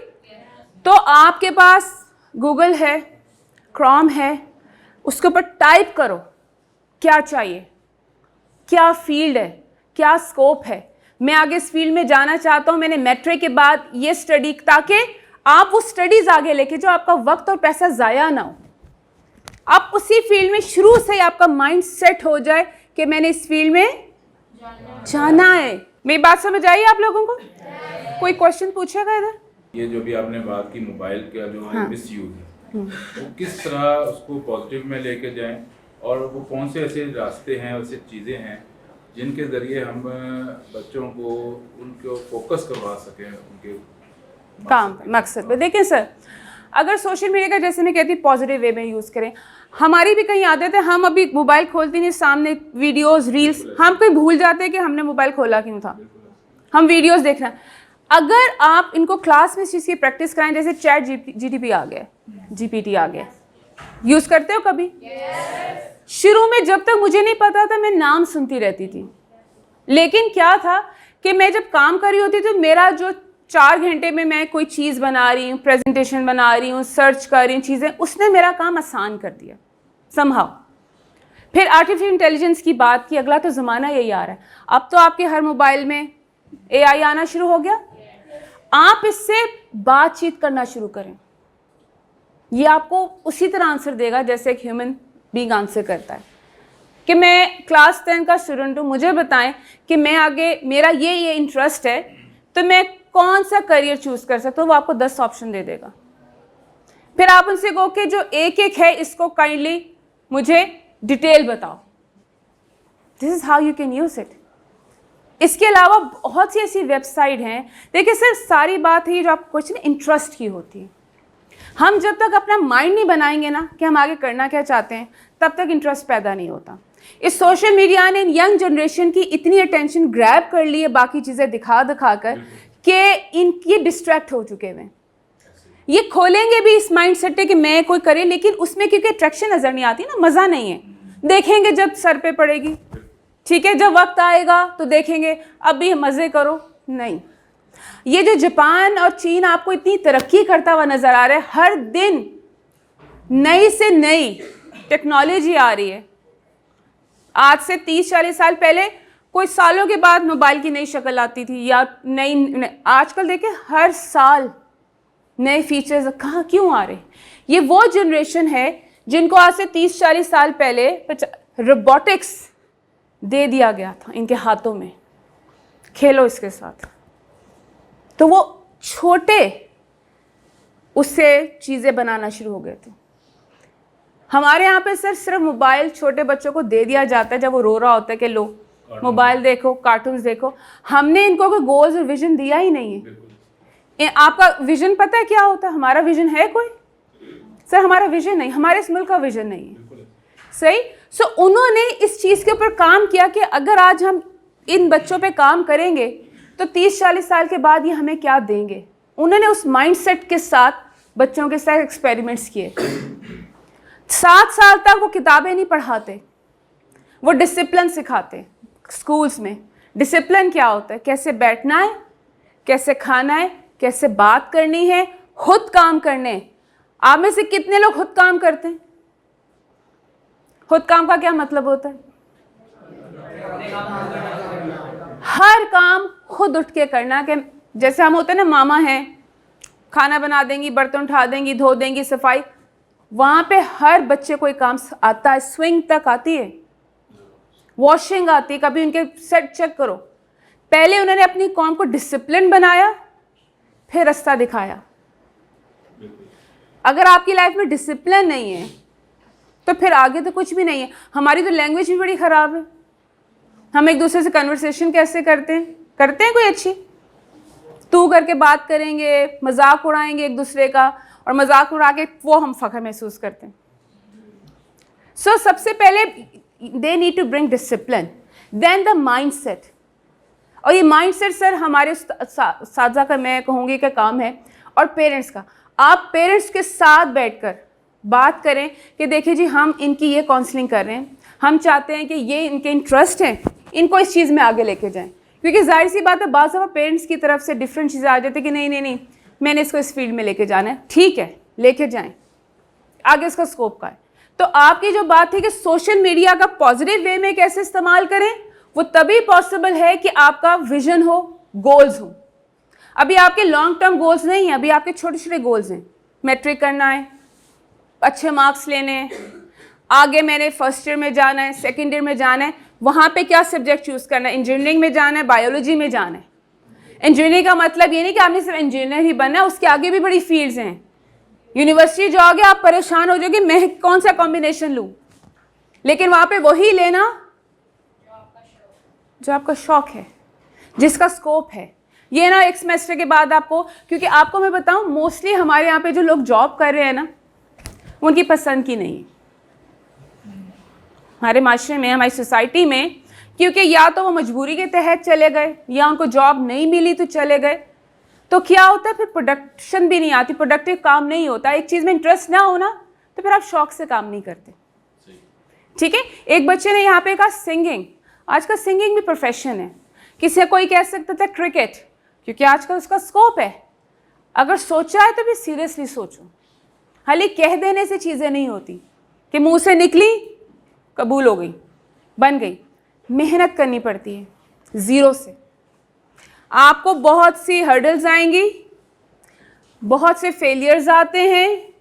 तो आपके पास गूगल है, क्रोम है, उसके ऊपर टाइप करो क्या चाहिए, क्या फील्ड है, क्या स्कोप है, मैं आगे इस फील्ड में जाना चाहता हूँ, मैंने मैट्रिक के बाद ये स्टडी, ताकि आप वो स्टडीज़ आगे लेके जो आपका वक्त और पैसा ज़ाया ना हो। आप उसी फील्ड में शुरू से ही आपका माइंड सेट हो जाए कि मैंने इस फील्ड में जाना है। मेरी बात समझ आई आप लोगों को? कोई क्वेश्चन पूछेगा इधर? ये जो भी आपने बात की मोबाइल का जो मिस यूज है, वो किस तरह उसको पॉजिटिव में लेके जाएं, और वो कौन से ऐसे रास्ते हैं, ऐसे चीज़ें हैं जिनके ज़रिए हम बच्चों को उनको फोकस करवा सकें उनके काम मकसद पे। देखिए सर, अगर सोशल मीडिया का, जैसे मैं कहती हूँ, पॉजिटिव वे में यूज़ करें। हमारी भी कहीं आदत है, हम अभी मोबाइल खोलते नहीं, सामने वीडियोस, रील्स, हम कहीं भूल जाते हैं कि हमने मोबाइल खोला क्यों था, हम वीडियोस देखना। अगर आप इनको क्लास में इस चीज़ की प्रैक्टिस कराएं, जैसे चैट जीटीपी आ गया, जीपीटी आ गया, यूज़ करते हो कभी? शुरू में जब तक मुझे नहीं पता था, मैं नाम सुनती रहती थी, लेकिन क्या था कि मैं जब काम कर रही होती तो मेरा जो 4 घंटे में मैं कोई चीज़ बना रही हूँ, प्रेजेंटेशन बना रही हूँ, सर्च कर रही हूँ चीज़ें, उसने मेरा काम आसान कर दिया समहाउ। फिर आर्टिफिशियल इंटेलिजेंस की बात की, अगला तो ज़माना यही आ रहा है। अब तो आपके हर मोबाइल में AI आना शुरू हो गया। आप इससे बातचीत करना शुरू करें, ये आपको उसी तरह आंसर देगा जैसे एक ह्यूमन बीइंग आंसर करता है। कि मैं क्लास 10 का स्टूडेंट हूँ, मुझे बताएं कि मैं आगे, मेरा ये इंटरेस्ट है, तो मैं कौन सा करियर चूज कर सकता हूँ, वो आपको 10 ऑप्शन दे देगा। फिर आप उनसे कहो कि जो एक है इसको काइंडली मुझे डिटेल बताओ। This is how you can use it. इसके अलावा बहुत सी ऐसी वेबसाइट हैं। देखिए सर, सारी बात है जो आपको क्वेश्चन इंटरेस्ट की होती है। हम जब तक अपना माइंड नहीं बनाएंगे ना कि हम आगे करना क्या चाहते हैं, तब तक इंटरेस्ट पैदा नहीं होता। इस सोशल मीडिया ने यंग जनरेशन की इतनी अटेंशन ग्रैब कर ली है बाकी चीज़ें दिखा कर कि इनकी डिस्ट्रैक्ट हो चुके हैं। ये खोलेंगे भी इस माइंड सेट है कि मैं कोई करे, लेकिन उसमें क्योंकि अट्रैक्शन नज़र नहीं आती ना, मज़ा नहीं है। देखेंगे जब सर पे पड़ेगी, ठीक है, जब वक्त आएगा तो देखेंगे, अभी मज़े करो नहीं। ये जो जापान और चीन आपको इतनी तरक्की करता हुआ नज़र आ रहा है, हर दिन नई से नई टेक्नोलॉजी आ रही है। आज से 30-40 साल पहले कोई सालों के बाद मोबाइल की नई शक्ल आती थी, या नई आजकल देखिए हर साल नए फीचर्स कहाँ क्यों आ रहे। ये वो जनरेशन है जिनको आज से 30-40 साल पहले रोबोटिक्स दे दिया गया था इनके हाथों में, खेलो इसके साथ, तो वो छोटे उससे चीज़ें बनाना शुरू हो गए थे। हमारे यहाँ पे सर सिर्फ मोबाइल छोटे बच्चों को दे दिया जाता है जब वो रो रहा होता है कि लो मोबाइल देखो, कार्टून्स देखो। हमने इनको कोई गोल्स और विजन दिया ही नहीं है। आपका विजन पता है क्या होता है? हमारा विजन है कोई? सर हमारा विजन नहीं, हमारे इस मुल्क का विजन नहीं है, सही। सो उन्होंने इस चीज़ के ऊपर काम किया कि अगर आज हम इन बच्चों पे काम करेंगे तो 30-40 साल के बाद ये हमें क्या देंगे। उन्होंने उस माइंडसेट के साथ बच्चों के साथ एक्सपेरिमेंट्स किए। 7 साल तक वो किताबें नहीं पढ़ाते, वो डिसिप्लिन सिखाते। स्कूल्स में डिसिप्लिन क्या होता है, कैसे बैठना है, कैसे खाना है, कैसे बात करनी है, खुद काम करने। आप में से कितने लोग खुद काम करते हैं? खुद काम का क्या मतलब होता है? हर काम खुद उठ के करना। कि जैसे हम होते हैं ना, मामा हैं, खाना बना देंगी, बर्तन उठा देंगी, धो देंगी, सफाई। वहाँ पे हर बच्चे को एक काम आता है, स्विंग तक आती है, वॉशिंग आती है। कभी उनके सेट चेक करो, पहले उन्होंने अपनी कौम को डिसिप्लिन बनाया, फिर रास्ता दिखाया। अगर आपकी लाइफ में डिसिप्लिन नहीं है तो फिर आगे तो कुछ भी नहीं है। हमारी तो लैंग्वेज भी बड़ी ख़राब है। हम एक दूसरे से कन्वर्सेशन कैसे करते हैं? करते हैं कोई अच्छी? तू करके बात करेंगे, मजाक उड़ाएंगे एक दूसरे का, और मजाक उड़ा के वो हम फ़ख्र महसूस करते हैं। सो सबसे पहले they need to bring discipline, then the mind set. और ये माइंड सेट सर हमारे साजा का मैं कहूँगी का काम है, और पेरेंट्स का। आप पेरेंट्स के साथ बैठकर बात करें कि देखिए जी, हम इनकी ये काउंसलिंग कर रहे हैं, हम चाहते हैं कि ये इनके इंटरेस्ट हैं, इनको इस चीज़ में आगे लेके जाएं। क्योंकि जाहिर सी बात है, बाज़ दफ़ा पेरेंट्स की तरफ से डिफरेंट चीज़ें आ जाती है कि नहीं नहीं नहीं, मैंने इसको इस फील्ड में लेके जाना है। ठीक है, लेके जाएं, आगे इसका स्कोप का है। तो आपकी जो बात थी कि सोशल मीडिया का पॉजिटिव वे में कैसे इस्तेमाल करें, वो तभी पॉसिबल है कि आपका विजन हो, गोल्स हो। अभी आपके लॉन्ग टर्म गोल्स नहीं हैं, अभी आपके छोटे छोटे गोल्स हैं। मैट्रिक करना है, अच्छे मार्क्स लेने हैं, आगे मैंने फर्स्ट ईयर में जाना है, सेकेंड ईयर में जाना है, वहाँ पे क्या सब्जेक्ट चूज़ करना है, इंजीनियरिंग में जाना है, बायोलॉजी में जाना है। इंजीनियरिंग का मतलब ये नहीं कि आपने सिर्फ इंजीनियर ही बनना है, उसके आगे भी बड़ी फील्ड्स हैं। यूनिवर्सिटी जाओगे आप परेशान हो जाओगे, मैं कौन सा कॉम्बिनेशन लूँ, लेकिन वहाँ पे वही लेना जो आपका शौक है, जिसका स्कोप है। ये ना एक सेमेस्टर के बाद आपको, क्योंकि आपको मैं बताऊँ, मोस्टली हमारे यहाँ पे जो लोग जॉब कर रहे हैं ना, उनकी पसंद की नहीं, हमारे माशरे में, हमारी सोसाइटी में। क्योंकि या तो वो मजबूरी के तहत चले गए, या उनको जॉब नहीं मिली तो चले गए। तो क्या होता है, फिर प्रोडक्शन भी नहीं आती, प्रोडक्टिव काम नहीं होता। एक चीज़ में इंटरेस्ट ना होना तो फिर आप शौक से काम नहीं करते। ठीक है, एक बच्चे ने यहाँ पे कहा सिंगिंग। आजकल सिंगिंग भी प्रोफेशन है। किसी कोई कह सकता था क्रिकेट, क्योंकि आजकल उसका स्कोप है। अगर सोचा है तो भी सीरियसली सोचो। खाली कह देने से चीज़ें नहीं होती कि मुंह से निकली कबूल हो गई, बन गई। मेहनत करनी पड़ती है, ज़ीरो से। आपको बहुत सी हर्डल्स आएंगी, बहुत से फेलियर्स आते हैं,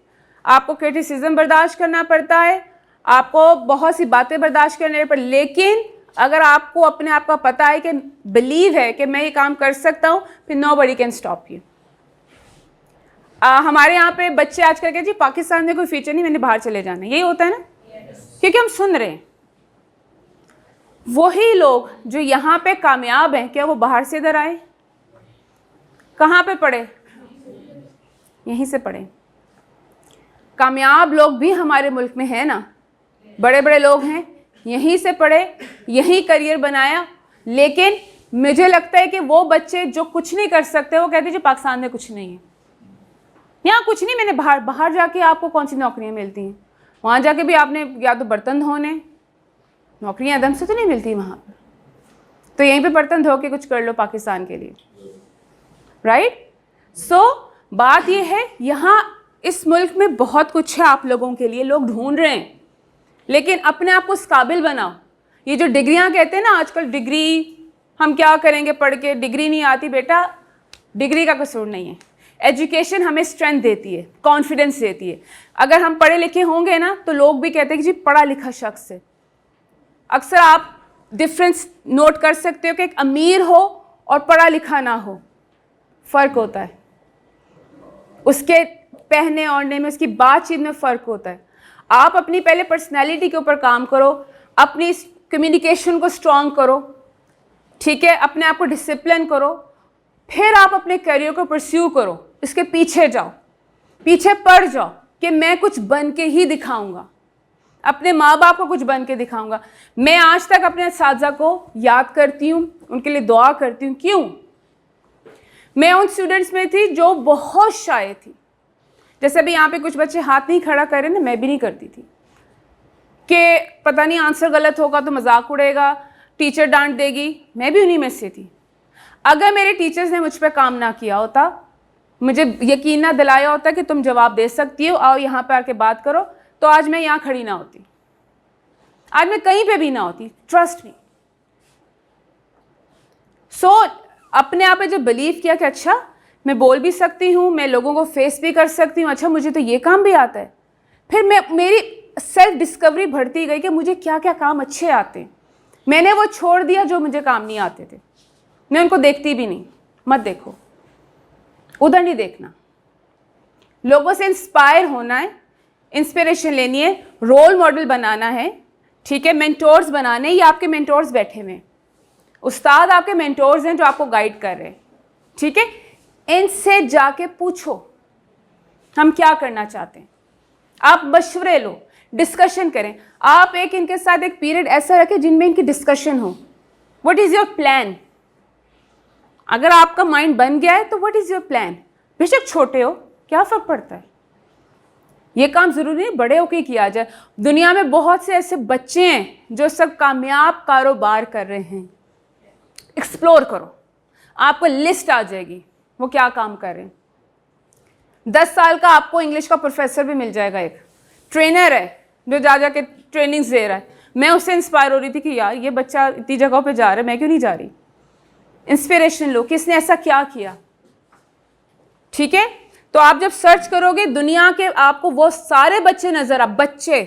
आपको क्रिटिसिज्म बर्दाश्त करना पड़ता है, आपको बहुत सी बातें बर्दाश्त करने पर। लेकिन अगर आपको अपने आप का पता है कि बिलीव है कि मैं ये काम कर सकता हूँ, फिर नोबडी कैन स्टॉप यू। हमारे यहाँ पे बच्चे आजकल कहते जी पाकिस्तान में कोई फ्यूचर नहीं, मैंने बाहर चले जाना है। यही होता है ना, क्योंकि हम सुन रहे हैं। वही लोग जो यहाँ पे कामयाब हैं, क्या वो बाहर से इधर आए? कहाँ पे पढ़े? यहीं से पढ़े। कामयाब लोग भी हमारे मुल्क में हैं ना, बड़े बड़े लोग हैं, यहीं से पढ़े, यहीं करियर बनाया। लेकिन मुझे लगता है कि वो बच्चे जो कुछ नहीं कर सकते, वो कहते जी पाकिस्तान में कुछ नहीं है, यहाँ कुछ नहीं, मैंने बाहर जाके आपको कौन सी नौकरियाँ मिलती हैं? वहाँ जाके भी आपने या तो बर्तन धोने, नौकरियाँ एकदम से तो नहीं मिलती वहाँ पर, तो यहीं पे बर्तन धो के कुछ कर लो पाकिस्तान के लिए, राइट? सो बात ये है, यहाँ इस मुल्क में बहुत कुछ है आप लोगों के लिए, लोग ढूंढ रहे हैं। लेकिन अपने आप को इस काबिल बनाओ। ये जो डिग्रियाँ कहते हैं ना आजकल, डिग्री हम क्या करेंगे पढ़ के, डिग्री नहीं आती। बेटा, डिग्री का कसूर नहीं है। एजुकेशन हमें स्ट्रेंथ देती है, कॉन्फिडेंस देती है। अगर हम पढ़े लिखे होंगे ना, तो लोग भी कहते हैं कि जी पढ़ा लिखा शख्स है। अक्सर आप डिफरेंस नोट कर सकते हो कि एक अमीर हो और पढ़ा लिखा ना हो, फ़र्क होता है। उसके पहने ओढ़ने में, उसकी बातचीत में फ़र्क होता है। आप अपनी पहले पर्सनैलिटी के ऊपर काम करो, अपनी कम्युनिकेशन को स्ट्रॉन्ग करो, ठीक है, अपने आप को डिसिप्लिन करो, फिर आप अपने करियर को परस्यू करो, इसके पीछे जाओ, पीछे पड़ जाओ कि मैं कुछ बन के ही दिखाऊंगा, अपने माँ बाप को कुछ बन के दिखाऊंगा। मैं आज तक अपने असातिज़ा को याद करती हूँ, उनके लिए दुआ करती हूँ। क्यों? मैं उन स्टूडेंट्स में थी जो बहुत शाय थी। जैसे अभी यहाँ पे कुछ बच्चे हाथ नहीं खड़ा कर रहे ना, मैं भी नहीं करती थी। कि पता नहीं आंसर गलत होगा तो मजाक उड़ेगा, टीचर डांट देगी। मैं भी उन्हीं में से थी। अगर मेरे टीचर्स ने मुझ पर काम ना किया होता, मुझे यकीन ना दिलाया होता कि तुम जवाब दे सकती हो, आओ यहाँ पर आके बात करो, तो आज मैं यहाँ खड़ी ना होती, आज मैं कहीं पे भी ना होती। Trust me. सो अपने आप पे जो बिलीव किया कि अच्छा मैं बोल भी सकती हूँ, मैं लोगों को फेस भी कर सकती हूँ, अच्छा मुझे तो ये काम भी आता है। फिर मेरी सेल्फ डिस्कवरी बढ़ती गई कि मुझे क्या क्या काम अच्छे आते हैं। मैंने वो छोड़ दिया जो मुझे काम नहीं आते थे, मैं उनको देखती भी नहीं। मत देखो, उधर नहीं देखना। लोगों से इंस्पायर होना है, इंस्पिरेशन लेनी है, रोल मॉडल बनाना है, ठीक है, मेंटोर्स बनाने। ये आपके मेंटोर्स बैठे हुए हैं, उस्ताद आपके मेंटोर्स हैं जो आपको गाइड कर रहे हैं, ठीक है। इनसे जाके पूछो हम क्या करना चाहते हैं, आप मशवरे लो, डिस्कशन करें। आप इनके साथ एक पीरियड ऐसा रखें जिनमें इनकी डिस्कशन हो। What is your plan? अगर आपका माइंड बन गया है तो व्हाट इज़ योर प्लान? बेशक छोटे हो, क्या फ़र्क पड़ता है। ये काम ज़रूरी नहीं बड़े होकर किया जाए। दुनिया में बहुत से ऐसे बच्चे हैं जो सब कामयाब कारोबार कर रहे हैं। एक्सप्लोर करो, आपको लिस्ट आ जाएगी वो क्या काम कर रहे हैं। 10 साल का आपको इंग्लिश का प्रोफेसर भी मिल जाएगा, एक ट्रेनर है जो जा के ट्रेनिंग्स दे रहा है। मैं उससे इंस्पायर हो रही थी कि यार ये बच्चा इतनी जगहों पे जा रहा है, मैं क्यों नहीं जा रही। इंस्पिरेशन लो, किसने ऐसा क्या किया, ठीक है। तो आप जब सर्च करोगे दुनिया के, आपको वो सारे बच्चे नजर बच्चे,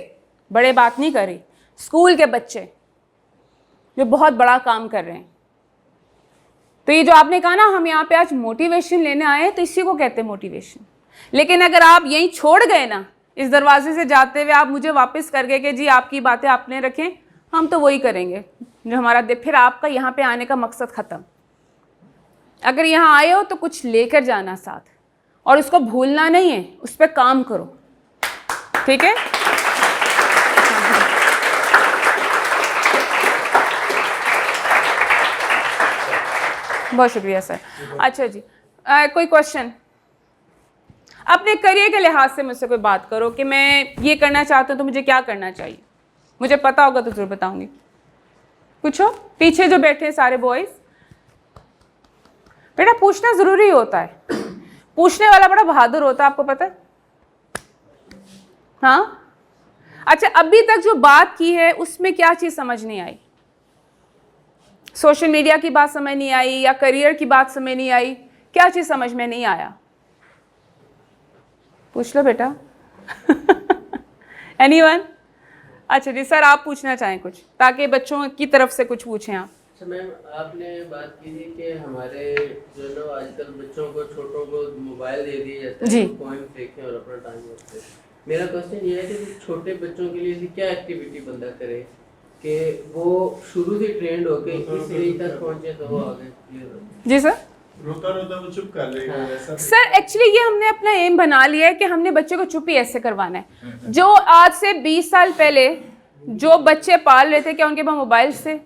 बड़े बात नहीं करी, स्कूल के बच्चे जो बहुत बड़ा काम कर रहे हैं। तो ये जो आपने कहा ना हम यहाँ पे आज मोटिवेशन लेने आए हैं, तो इसी को कहते हैं मोटिवेशन। लेकिन अगर आप यहीं छोड़ गए ना, इस दरवाजे से जाते हुए आप मुझे वापस कर गए कि जी आपकी बातें आपने रखें, हम तो वही करेंगे जो हमारा फिर आपका यहाँ पे आने का मकसद ख़त्म। अगर यहाँ आए हो तो कुछ लेकर जाना साथ, और उसको भूलना नहीं है, उस पर काम करो, ठीक है। बहुत शुक्रिया सर। अच्छा जी, कोई क्वेश्चन? अपने करियर के लिहाज से मुझसे कोई बात करो कि मैं ये करना चाहता हूँ तो मुझे क्या करना चाहिए। मुझे पता होगा तो जरूर बताऊंगी। पूछो, पीछे जो बैठे हैं सारे बॉयज। बेटा पूछना ज़रूरी होता है, पूछने वाला बड़ा बहादुर होता है, आपको पता है। हाँ अच्छा, अभी तक जो बात की है उसमें क्या चीज़ समझ नहीं आई? सोशल मीडिया की बात समझ नहीं आई या करियर की बात समझ नहीं आई? क्या चीज़ समझ में नहीं आया? पूछ लो बेटा। एनीवन? अच्छा जी सर, आप पूछना चाहें कुछ, ताकि बच्चों की तरफ से कुछ पूछें आप। अच्छा मैम, आपने बात की थी कि हमारे जो है ना आजकल बच्चों को, छोटों को मोबाइल दे दिए जाते हैं, पोएम देखें और अपना टाइम वेस्ट करें। मेरा क्वेश्चन ये है कि छोटे बच्चों के लिए क्या एक्टिविटी बंदा करे कि वो शुरू से ट्रेंड होके इस स्टेज तक पहुंचे तो वो आगे क्लियर हो। जी सर। रोता रोता वो चुप कर लेगा वैसा। सर एक्चुअली ये हमने अपना एम बना लिया है कि हमने बच्चे को चुप ही ऐसे करवाना है। जो आज से 20 साल पहले जो बच्चे पाल रहे थे, क्या उनके पास मोबाइल से,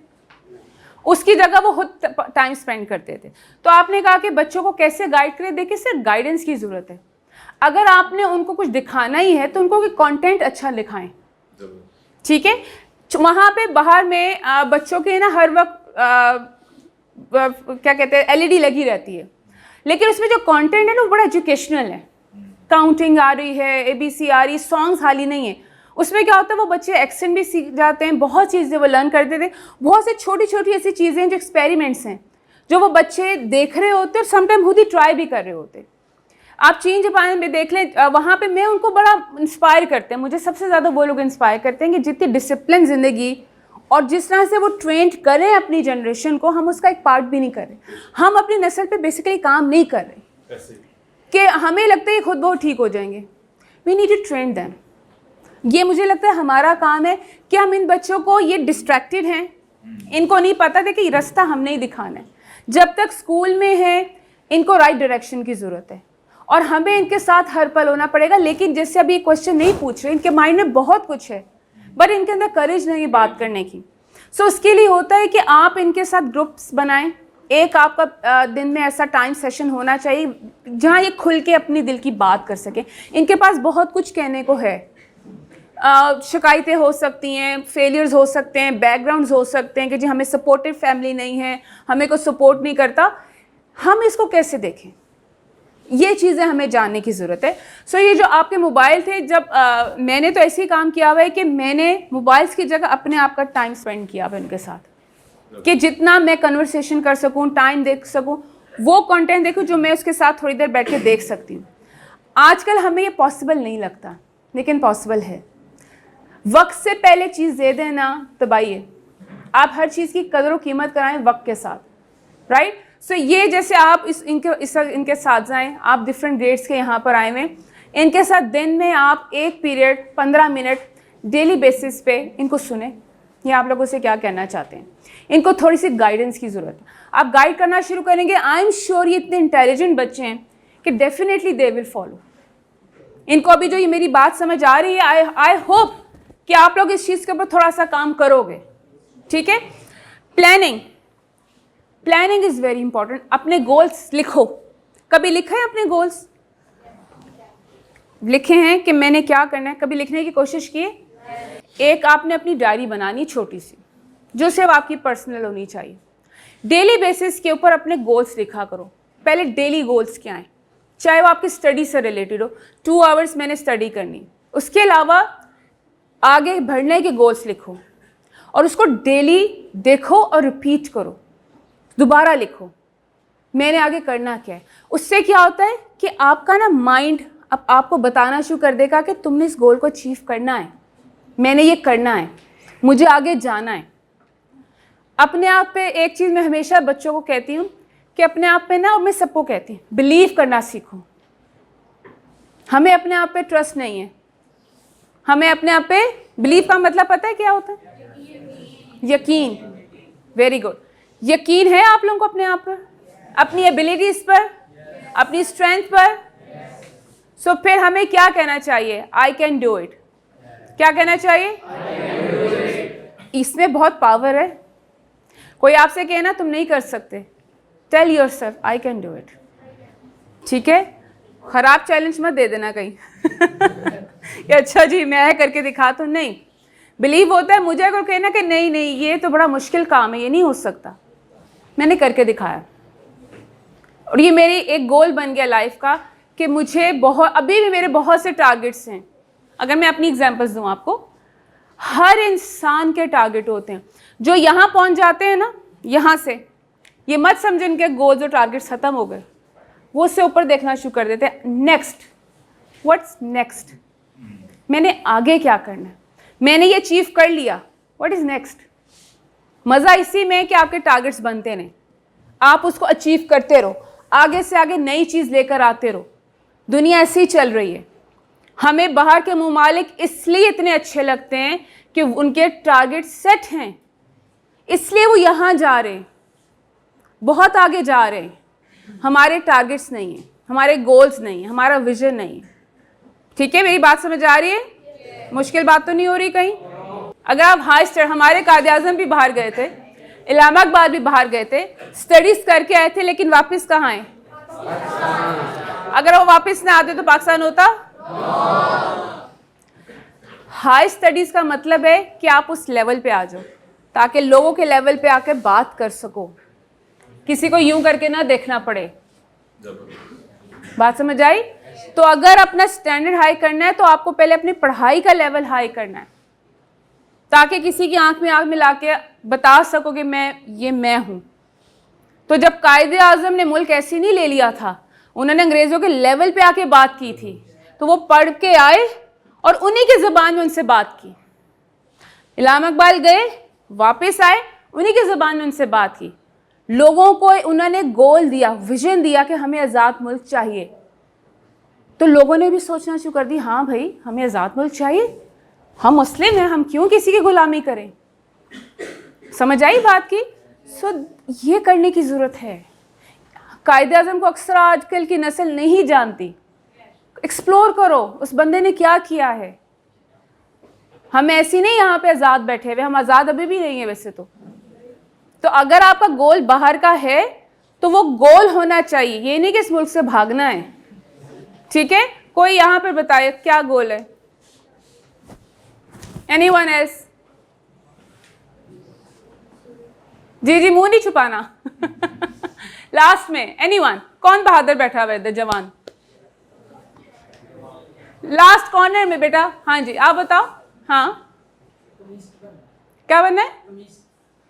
उसकी जगह वो खुद टाइम स्पेंड करते थे। तो आपने कहा कि बच्चों को कैसे गाइड करें। देखिए सिर्फ गाइडेंस की ज़रूरत है। अगर आपने उनको कुछ दिखाना ही है तो उनको कंटेंट अच्छा दिखाएं, ठीक है। वहाँ पे बाहर में बच्चों के ना हर वक्त क्या कहते हैं एलईडी लगी रहती है, लेकिन उसमें जो कंटेंट है ना वो बड़ा एजुकेशनल है। काउंटिंग आ रही है, एबीसी आ रही, सॉन्ग्स हाल ही नहीं है। उसमें क्या होता है वो बच्चे एक्सेंट भी सीख जाते हैं, बहुत चीज़ें वो लर्न करते थे। बहुत से छोटी छोटी ऐसी चीज़ें हैं जो एक्सपेरिमेंट्स हैं जो वो बच्चे देख रहे होते और समटाइम खुद ही ट्राई भी कर रहे होते। आप चीन जापान में देख लें, वहाँ पे मैं उनको बड़ा इंस्पायर करते हैं। मुझे सबसे ज़्यादा वो लोग इंस्पायर करते हैं कि जितनी डिसिप्लिन ज़िंदगी और जिस तरह से वो ट्रेंड करें अपनी जनरेशन को, हम उसका एक पार्ट भी नहीं कर रहे। हम अपनी नस्ल पे बेसिकली काम नहीं कर रहे कि हमें लगता है खुद बहुत ठीक हो जाएंगे। We need to train them. ये मुझे लगता है हमारा काम है कि हम इन बच्चों को, ये डिस्ट्रैक्टेड हैं, इनको नहीं पता था कि रास्ता हमने ही दिखाना है। जब तक स्कूल में है इनको राइट डायरेक्शन की ज़रूरत है और हमें इनके साथ हर पल होना पड़ेगा। लेकिन जैसे अभी क्वेश्चन नहीं पूछ रहे, इनके माइंड में बहुत कुछ है बट इनके अंदर करेज नहीं बात करने की। सो उसके लिए होता है कि आप इनके साथ ग्रुप्स बनाएं। एक आपका दिन में ऐसा टाइम सेशन होना चाहिए जहाँ ये खुल के अपनी दिल की बात कर सकें। इनके पास बहुत कुछ कहने को है। शिकायतें हो सकती हैं, फेलियर्स हो सकते हैं, बैकग्राउंड्स हो सकते हैं कि जी हमें सपोर्टिव फैमिली नहीं है, हमें कोई सपोर्ट नहीं करता, हम इसको कैसे देखें, ये चीज़ें हमें जानने की ज़रूरत है। सो ये जो आपके मोबाइल थे, जब मैंने तो ऐसे ही काम किया हुआ है कि मैंने मोबाइल्स की जगह अपने आप का टाइम स्पेंड किया हुआ है उनके साथ, कि जितना मैं कन्वर्सेशन कर सकूं, टाइम देख सकूं, वो कंटेंट देखूं जो मैं उसके साथ थोड़ी देर बैठ के देख सकती हूँ। आजकल हमें ये पॉसिबल नहीं लगता, लेकिन पॉसिबल है। वक्त से पहले चीज़ दे देना दबाइए, आप हर चीज़ की कदर व कीमत कराएं वक्त के साथ, राइट। सो ये जैसे आप इनके साथ जाएं, आप डिफरेंट ग्रेड्स के यहाँ पर आए हुए, इनके साथ दिन में आप एक पीरियड 15 मिनट डेली बेसिस पे इनको सुने, ये आप लोगों से क्या कहना चाहते हैं। इनको थोड़ी सी गाइडेंस की ज़रूरत है, आप गाइड करना शुरू करेंगे, आई एम श्योर ये इतने इंटेलिजेंट बच्चे हैं कि डेफिनेटली दे विल फॉलो। इनको अभी जो ये मेरी बात समझ आ रही है, आई होप कि आप लोग इस चीज़ के ऊपर थोड़ा सा काम करोगे, ठीक है। Planning is very important. अपने गोल्स लिखो, कभी लिखे हैं अपने गोल्स? लिखे हैं कि मैंने क्या करना है, कभी लिखने की कोशिश की? एक आपने अपनी डायरी बनानी छोटी सी, जो सिर्फ आपकी पर्सनल होनी चाहिए। डेली बेसिस के ऊपर अपने गोल्स लिखा करो। पहले डेली गोल्स क्या हैं, चाहे वो आपकी स्टडी से रिलेटेड हो, 2 आवर्स मैंने स्टडी करनी, उसके अलावा आगे बढ़ने के गोल्स लिखो और उसको डेली देखो और रिपीट करो, दोबारा लिखो मैंने आगे करना क्या है। उससे क्या होता है कि आपका ना माइंड अब आपको बताना शुरू कर देगा कि तुमने इस गोल को अचीव करना है, मैंने ये करना है, मुझे आगे जाना है। अपने आप पे एक चीज़ मैं हमेशा बच्चों को कहती हूँ कि अपने आप पे ना, और मैं सबको कहती हूँ, बिलीव करना सीखो। हमें अपने आप पे ट्रस्ट नहीं है, हमें अपने आप पे बिलीव का मतलब पता है क्या होता है? यकीन। Very good. यकीन है आप लोगों को अपने आप पर, अपनी एबिलिटीज पर, अपनी स्ट्रेंथ पर। सो फिर हमें क्या कहना चाहिए? आई कैन डू इट। क्या कहना चाहिए? इसमें बहुत पावर है। कोई आपसे कहे ना तुम नहीं कर सकते, tell yourself I can do it, ठीक है। खराब चैलेंज मत दे देना कहीं कि अच्छा जी मैं करके दिखाता हूँ, नहीं। बिलीव होता है मुझे अगर कहना कि नहीं नहीं ये तो बड़ा मुश्किल काम है, ये नहीं हो सकता, मैंने करके दिखाया। और ये मेरी एक गोल बन गया लाइफ का कि मुझे बहुत, अभी भी मेरे बहुत से टारगेट्स हैं। अगर मैं अपनी एग्जांपल्स दूं आपको, हर इंसान के टारगेट होते हैं। जो यहाँ पहुँच जाते हैं ना, यहाँ से, ये मत समझें इनके गोल्स और टारगेट्स ख़त्म हो गए, वो उससे ऊपर देखना शुरू कर देते हैं। नेक्स्ट, व्हाट्स नेक्स्ट, मैंने आगे क्या करना है, मैंने ये अचीव कर लिया, व्हाट इज़ नेक्स्ट। मज़ा इसी में कि आपके टारगेट्स बनते रहें, आप उसको अचीव करते रहो, आगे से आगे नई चीज़ लेकर आते रहो। दुनिया ऐसी ही चल रही है। हमें बाहर के ममालिक इसलिए इतने अच्छे लगते हैं कि उनके टारगेट सेट हैं, इसलिए वो यहाँ जा रहे हैं, बहुत आगे जा रहे हैं। हमारे टारगेट्स नहीं हैं, हमारे गोल्स नहीं हैं, हमारा विजन नहीं है। ठीक है, मेरी बात समझ आ रही है? मुश्किल बात तो नहीं हो रही कहीं? अगर आप हाई स्टडी, हमारे कायदे आज़म भी बाहर गए थे, इस्लामाबाद भी बाहर गए थे, स्टडीज करके आए थे, लेकिन वापस कहाँ आए? अगर वो वापस ना आते तो पाकिस्तान होता? हाई स्टडीज का मतलब है कि आप उस लेवल पे आ जाओ ताकि लोगों के लेवल पे आकर बात कर सको, किसी को यूं करके ना देखना पड़े। बात समझ आई? तो अगर अपना स्टैंडर्ड हाई करना है तो आपको पहले अपनी पढ़ाई का लेवल हाई करना है ताकि किसी की आंख में आंख मिला के बता सको कि मैं हूं। तो जब कायदे आज़म ने मुल्क ऐसे नहीं ले लिया था, उन्होंने अंग्रेज़ों के लेवल पे आके बात की थी, तो वो पढ़ के आए और उन्हीं की ज़बान में उनसे बात की। इस्लामाबाद गए, वापस आए, उन्हीं की ज़बान में उनसे बात की। लोगों को उन्होंने गोल दिया, विजन दिया कि हमें आज़ाद मुल्क चाहिए। तो लोगों ने भी सोचना शुरू कर दी, हाँ भाई हमें आज़ाद मुल्क चाहिए, हम मुस्लिम हैं, हम क्यों किसी की गुलामी करें। समझ आई बात की? सो ये करने की ज़रूरत है। कायदे आज़म को अक्सर आजकल की नस्ल नहीं जानती। एक्सप्लोर करो उस बंदे ने क्या किया है। हम ऐसी नहीं यहाँ पे आज़ाद बैठे हुए, हम आज़ाद अभी भी नहीं है वैसे तो अगर आपका गोल बाहर का है तो वो गोल होना चाहिए, ये नहीं कि इस मुल्क से भागना है। ठीक है, कोई यहाँ पर बताए क्या गोल है? Anyone else? जी जी, मुंह नहीं छुपाना। लास्ट में एनीवन? कौन बहादुर बैठा हुआ है इधर, जवान? लास्ट कॉर्नर में बेटा। हाँ जी, आप बताओ। हाँ, क्या बनना है?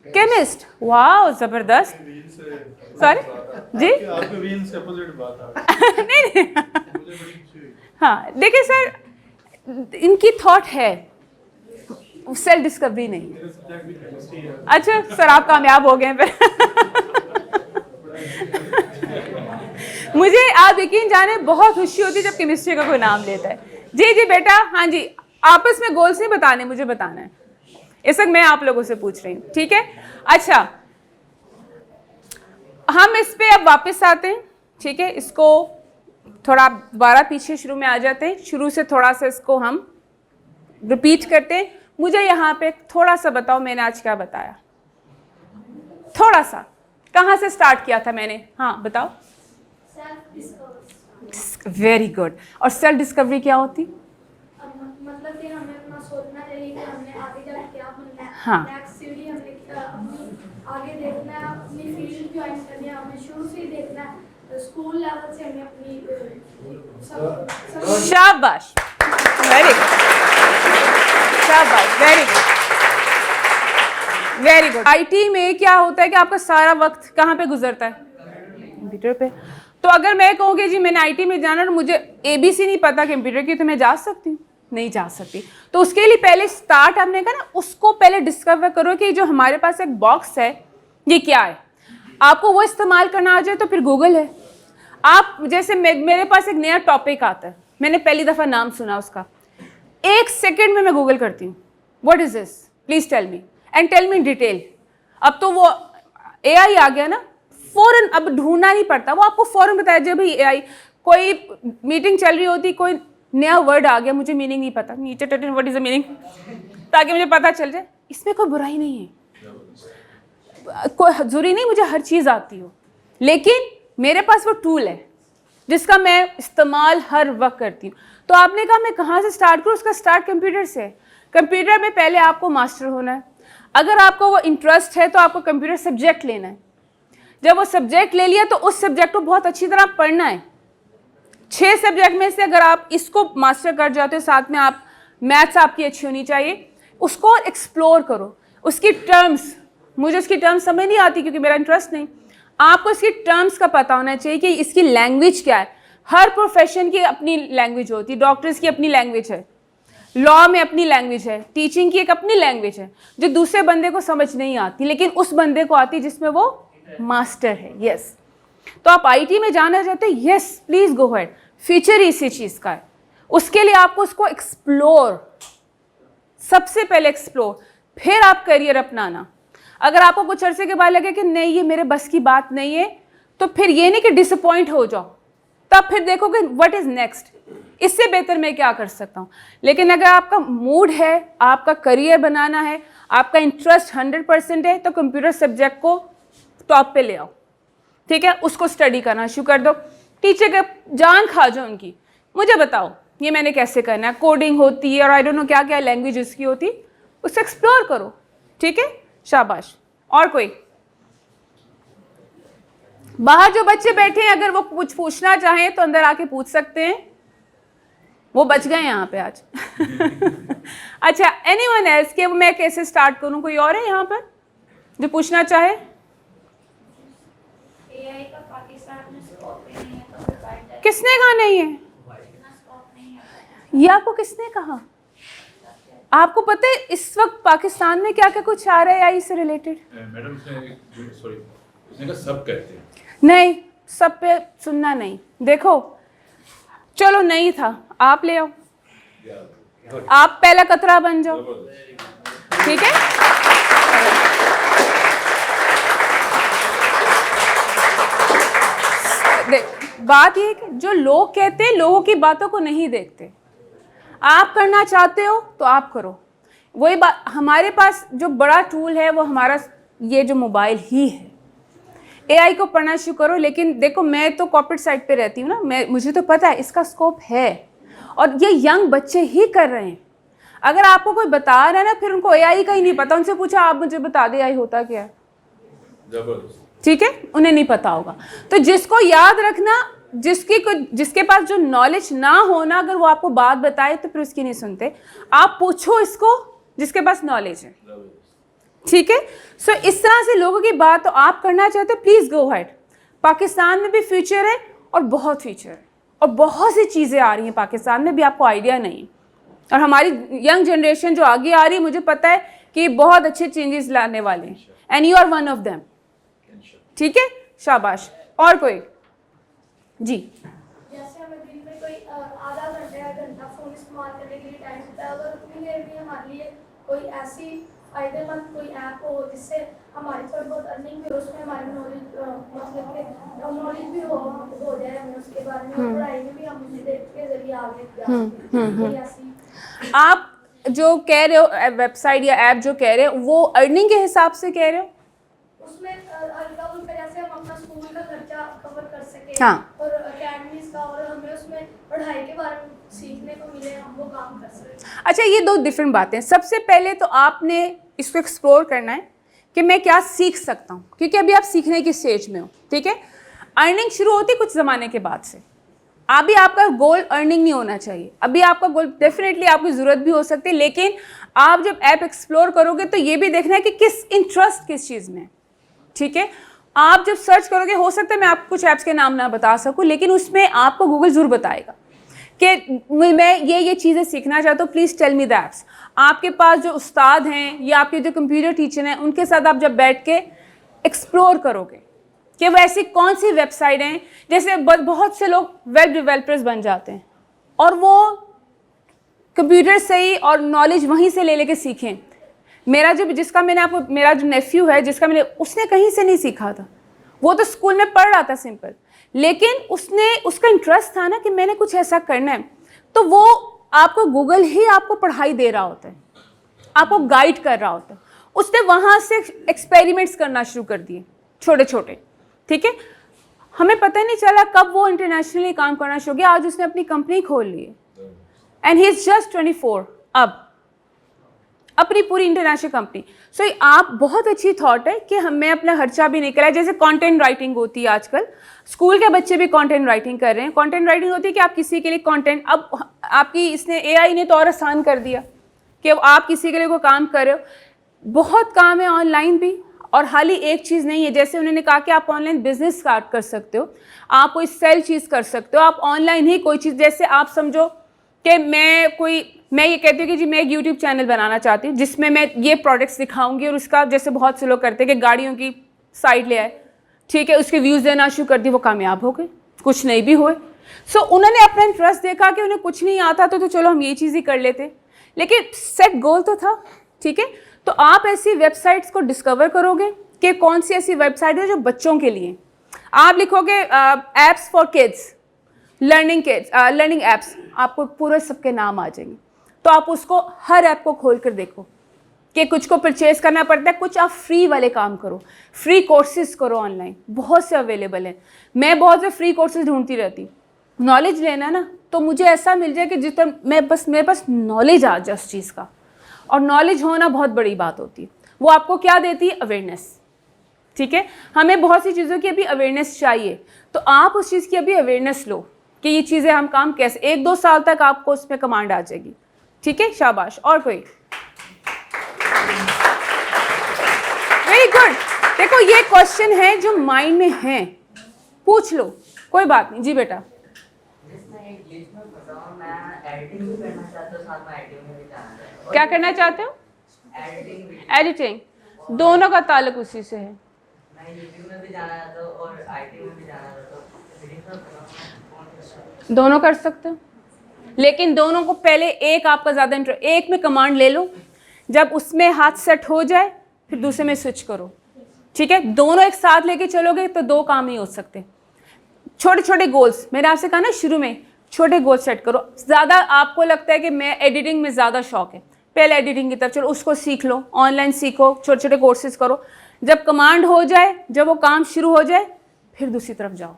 केमिस्ट। वाह, जबरदस्त। सॉरी जी, आपके व्हील से अपोजिट बात आ रही नहीं नहीं। मुझे बड़ी अच्छी हुई। हाँ देखिए सर, इनकी थॉट है, सेल्फ डिस्कवरी नहीं। मेरा सब्जेक्ट भी केमिस्ट्री है। अच्छा सर, आप कामयाब हो गए फिर। मुझे आप यकीन जाने बहुत खुशी होती है जब केमिस्ट्री का कोई नाम लेता है। जी जी बेटा, हाँ जी, आपस में गोल्स नहीं बताने, मुझे बताना है। इस वक्त मैं आप लोगों से पूछ रही हूँ, ठीक है? अच्छा, हम इस पे अब वापस आते हैं, ठीक है? इसको थोड़ा दोबारा पीछे शुरू में आ जाते हैं, शुरू से थोड़ा सा इसको हम रिपीट करते हैं। मुझे यहाँ पे थोड़ा सा बताओ, मैंने आज क्या बताया? थोड़ा सा कहाँ से स्टार्ट किया था मैंने? हाँ बताओ। Very good. और सेल्फ डिस्कवरी क्या होती? मतलब कि हमें अपना सोचना चाहिए कि हमने आगे जाके क्या बनना है। हाँ। नेक्स्ट सीढ़ी हमने अपनी आगे देखना है, अपनी फील्ड ज्वाइन करनी है, हमें शुरू से ही देखना है। स्कूल लेवल से हमें अपनी सब शाबाश, वेरी गुड, शाबाश, very good, very good. IT में क्या होता है कि आपका सारा वक्त कहाँ पे गुजरता है? कंप्यूटर पे। तो अगर मैं कहूँगी जी मैंने आईटी में जाना और मुझे एबीसी नहीं पता कंप्यूटर की, तो मैं जा सकती हूँ? नहीं जा सकती। तो उसके लिए पहले स्टार्ट, हमने कहा ना, उसको पहले डिस्कवर करो कि जो हमारे पास एक बॉक्स है ये क्या है। आपको वो इस्तेमाल करना आ जाए तो फिर गूगल है। आप जैसे मेरे पास एक नया टॉपिक आता है, मैंने पहली दफ़ा नाम सुना उसका, 1 सेकेंड में मैं गूगल करती हूँ, what is this, please tell me and tell me in detail. अब तो वो एआई आ गया ना, फौरन अब ढूंढना नहीं पड़ता, वो आपको फौरन बताया। जब भी एआई, कोई मीटिंग चल रही होती, कोई नया वर्ड आ गया, मुझे मीनिंग नहीं पता, नीचे टटन व्हाट इज द मीनिंग, ताकि मुझे पता चल जाए। इसमें कोई बुराई नहीं है, कोई जरूरी नहीं मुझे हर चीज़ आती हो, लेकिन मेरे पास वो टूल है जिसका मैं इस्तेमाल हर वक्त करती हूँ। तो आपने कहा मैं कहाँ से स्टार्ट करूँ? उसका स्टार्ट कंप्यूटर से। कंप्यूटर में पहले आपको मास्टर होना है। अगर आपको वो इंटरेस्ट है तो आपको कंप्यूटर सब्जेक्ट लेना है। जब वो सब्जेक्ट ले लिया तो उस सब्जेक्ट को बहुत अच्छी तरह पढ़ना है। 6 सब्जेक्ट में से अगर आप इसको मास्टर कर जाते हो, साथ में आप मैथ्स आपकी अच्छी होनी चाहिए, उसको एक्सप्लोर करो। उसकी टर्म्स, मुझे उसकी टर्म्स समझ नहीं आती क्योंकि मेरा इंटरेस्ट नहीं। आपको इसकी टर्म्स का पता होना चाहिए कि इसकी लैंग्वेज क्या है। हर प्रोफेशन की अपनी लैंग्वेज होती है। डॉक्टर्स की अपनी लैंग्वेज है, लॉ में अपनी लैंग्वेज है, टीचिंग की एक अपनी लैंग्वेज है जो दूसरे बंदे को समझ नहीं आती, लेकिन उस बंदे को आती जिसमें वो मास्टर है। यस, तो आप आईटी में जाना चाहते हैं, yes please go ahead. Future इसी चीज़ का है। उसके लिए आपको उसको एक्सप्लोर, सबसे पहले एक्सप्लोर, फिर आप करियर अपनाना। अगर आपको कुछ अरसे के बाद लगे कि नहीं ये मेरे बस की बात नहीं है, तो फिर ये नहीं कि डिसअपॉइंट हो जाओ, तब फिर देखोगे व्हाट इज नेक्स्ट, इससे बेहतर मैं क्या कर सकता हूँ। लेकिन अगर आपका मूड है, आपका करियर बनाना है, आपका इंटरेस्ट 100% है, तो कंप्यूटर सब्जेक्ट को टॉप पे ले आओ, ठीक है? उसको स्टडी करना शुरू कर दो। टीचर के जान खा जाओ उनकी, मुझे बताओ ये मैंने कैसे करना है। कोडिंग होती है और आई डोंट नो क्या क्या लैंग्वेज उसकी होती, उससे एक्सप्लोर करो, ठीक है? शाबाश। और कोई बाहर जो बच्चे बैठे हैं, अगर वो कुछ पूछना चाहें तो अंदर आके पूछ सकते हैं, वो बच गए यहाँ पे आज। अच्छा, एनीवन एल्स कि मैं कैसे स्टार्ट करूँ? कोई और है यहाँ पर जो पूछना चाहे? एआई का पाकिस्तान में स्कोप नहीं है, तो फिर फायदा किसने कहा नहीं है? इतना स्कोप नहीं है। ये आपको किसने कहा? आपको पता है इस वक्त पाकिस्तान में क्या क्या कुछ आ रहा है एआई से रिलेटेड? मैडम सॉरी, उसने कहा सब कहते हैं। नहीं, सब पे सुनना नहीं। देखो, चलो नहीं था, आप ले आओ, आप पहला कतरा बन जाओ, ठीक है? बात ये है कि जो लोग कहते हैं, लोगों की बातों को नहीं देखते। आप करना चाहते हो तो आप करो। वही बात, हमारे पास जो बड़ा टूल है वो हमारा ये जो मोबाइल ही है। एआई को पढ़ना शुरू करो। लेकिन देखो, मैं तो कॉर्पोरेट साइड पे रहती हूँ ना, मुझे तो पता है इसका स्कोप है और ये यंग बच्चे ही कर रहे हैं। अगर आपको कोई बता रहा है ना, फिर उनको एआई का ही नहीं पता, उनसे पूछा आप मुझे बता दे एआई होता क्या है, जबरदस्त। ठीक है, उन्हें नहीं पता होगा। तो जिसको याद रखना, जिसके पास जो नॉलेज ना होना, अगर वो आपको बात बताए तो फिर उसकी नहीं सुनते। आप पूछो इसको जिसके पास नॉलेज है, ठीक है। सो इस तरह से लोगों की बात तो आप करना चाहते हो, प्लीज गो हेड। पाकिस्तान में भी फ्यूचर है और बहुत फ्यूचर है, और बहुत सी चीज़ें आ रही हैं पाकिस्तान में भी, आपको आइडिया नहीं है। और हमारी यंग जनरेशन जो आगे आ रही है, मुझे पता है कि बहुत अच्छे चेंजेस लाने वाले हैं, and you are one of them, ठीक है, शाबाश। और कोई जी? जैसे हमें दिन में कोई आधा घंटा या घंटा फोन इस्तेमाल करने के लिए टाइम मिलता है, अगर उतनी देर में हमारे लिए कोई ऐसी फायदेमंद कोई ऐप हो जिससे हमारी थोड़ी बहुत अर्निंग भी हो, उसमें हमारी नॉलेज मतलब कि नॉलेज भी हो जाए हमें उसके बारे में, पढ़ाई में भी हम उसी के जरिए आगे जा सकते हैं। आप जो कह रहे हो वेबसाइट या ऐप जो कह रहे हो, वो अर्निंग के हिसाब से कह रहे हो? उसमें हल्का फुल्का जैसे हम अपना स्कूल का खर्चा कवर कर सके, हाँ। और अकेडमीज का, और हमें उसमें पढ़ाई के बारे में सीखने को मिले, हम वो काम कर सकें। अच्छा, ये दो डिफरेंट बातें हैं। सबसे पहले तो आपने इसको एक्सप्लोर करना है कि मैं क्या सीख सकता हूँ, क्योंकि अभी आप सीखने की स्टेज में हो, ठीक है। अर्निंग शुरू होती कुछ ज़माने के बाद से। अभी आपका गोल अर्निंग नहीं होना चाहिए, अभी आपका गोल डेफिनेटली आपकी ज़रूरत भी हो सकती है, लेकिन आप जब ऐप एक्सप्लोर करोगे तो ये भी देखना है कि किस इंटरेस्ट किस चीज़ में, ठीक है। आप जब सर्च करोगे, हो सकता है मैं आपको कुछ ऐप्स के नाम ना बता सकूं, लेकिन उसमें आपको गूगल ज़रूर बताएगा कि मैं ये चीज़ें सीखना चाहता हूँ, please tell me the apps. आपके पास जो उस्ताद हैं या आपके जो कंप्यूटर टीचर हैं, उनके साथ आप जब बैठ के एक्सप्लोर करोगे कि वो ऐसी कौन सी वेबसाइट हैं, जैसे बहुत से लोग वेब डेवलपर्स बन जाते हैं और वो कंप्यूटर से ही और नॉलेज वहीं से ले लेके सीखें। मेरा जो नेफ्यू है जिसका मैंने, उसने कहीं से नहीं सीखा था, वो तो स्कूल में पढ़ रहा था सिंपल, लेकिन उसका इंटरेस्ट था ना कि मैंने कुछ ऐसा करना है, तो वो आपको गूगल ही आपको पढ़ाई दे रहा होता है, आपको गाइड कर रहा होता है। उसने वहाँ से एक्सपेरिमेंट्स करना शुरू कर दिए छोटे छोटे, ठीक है। हमें पता ही नहीं चला कब वो इंटरनेशनली काम करना शुरू किया। आज उसने अपनी कंपनी खोल ली है, एंड ही इज़ जस्ट 24 अब, अपनी पूरी इंटरनेशनल कंपनी। सो आप बहुत अच्छी थॉट है कि हमें अपना खर्चा भी निकला है। जैसे कंटेंट राइटिंग होती है आजकल, स्कूल के बच्चे भी कंटेंट राइटिंग कर रहे हैं। कंटेंट राइटिंग होती है कि आप किसी के लिए कंटेंट, अब आपकी इसने एआई ने तो और आसान कर दिया कि आप किसी के लिए कोई काम कर रहे हो, बहुत काम है ऑनलाइन भी। और हाल ही एक चीज़ नहीं है, जैसे उन्होंने कहा कि आप ऑनलाइन बिजनेस स्टार्ट कर सकते हो, आप कोई सेल चीज़ कर सकते हो, आप ऑनलाइन ही कोई चीज़, जैसे आप समझो कि मैं ये कहती हूँ कि जी मैं एक यूट्यूब चैनल बनाना चाहती हूँ जिसमें मैं ये प्रोडक्ट्स दिखाऊंगी, और उसका जैसे बहुत से लोग करते हैं कि गाड़ियों की साइट ले आए, ठीक है, उसके व्यूज़ देना शुरू कर दिए, वो कामयाब हो गए, कुछ नहीं भी हुए। सो उन्होंने अपना इंटरेस्ट देखा कि उन्हें कुछ नहीं आता तो चलो हम ये चीज़ ही कर लेते, लेकिन सेट गोल तो था, ठीक है। तो आप ऐसी वेबसाइट्स को डिस्कवर करोगे कि कौन सी ऐसी वेबसाइट है जो बच्चों के लिए। आप लिखोगे apps for kids, learning apps, आपको पूरे सबके नाम आ जाएंगे। तो आप उसको, हर ऐप को खोल कर देखो कि कुछ को परचेज करना पड़ता है, कुछ आप फ्री वाले काम करो, फ्री कोर्सेज करो ऑनलाइन, बहुत से अवेलेबल हैं। मैं बहुत से फ्री कोर्सेज ढूंढती रहती हूँ, नॉलेज लेना ना, तो मुझे ऐसा मिल जाए कि जितना मेरे पास नॉलेज आ जाए उस चीज़ का, और नॉलेज होना बहुत बड़ी बात होती है। वो आपको क्या देती है? अवेयरनेस, ठीक है। हमें बहुत सी चीज़ों की अभी अवेयरनेस चाहिए, तो आप उस चीज़ की अभी अवेयरनेस लो कि ये चीज़ें हम काम कैसे, 1-2 साल तक आपको उसमें कमांड आ जाएगी, ठीक है, शाबाश। और कोई? Very good. देखो ये क्वेश्चन है जो माइंड में है, पूछ लो, कोई बात नहीं। जी बेटा, क्या करना चाहते हो? एडिटिंग, दोनों का ताल्लुक उसी से है। दोनों कर सकते हो, लेकिन दोनों को पहले एक आपका ज़्यादा इंटरेस्ट, एक में कमांड ले लो, जब उसमें हाथ सेट हो जाए फिर दूसरे में स्विच करो, ठीक है। दोनों एक साथ लेके चलोगे तो 2 काम नहीं हो सकते। छोटे छोटे गोल्स, मैंने आपसे कहा ना शुरू में, छोटे गोल सेट करो। ज़्यादा आपको लगता है कि मैं एडिटिंग में ज़्यादा शौक है, पहले एडिटिंग की तरफ चलो, उसको सीख लो, ऑनलाइन सीखो, छोटे छोटे कोर्सेज करो। जब कमांड हो जाए, जब वो काम शुरू हो जाए, फिर दूसरी तरफ जाओ।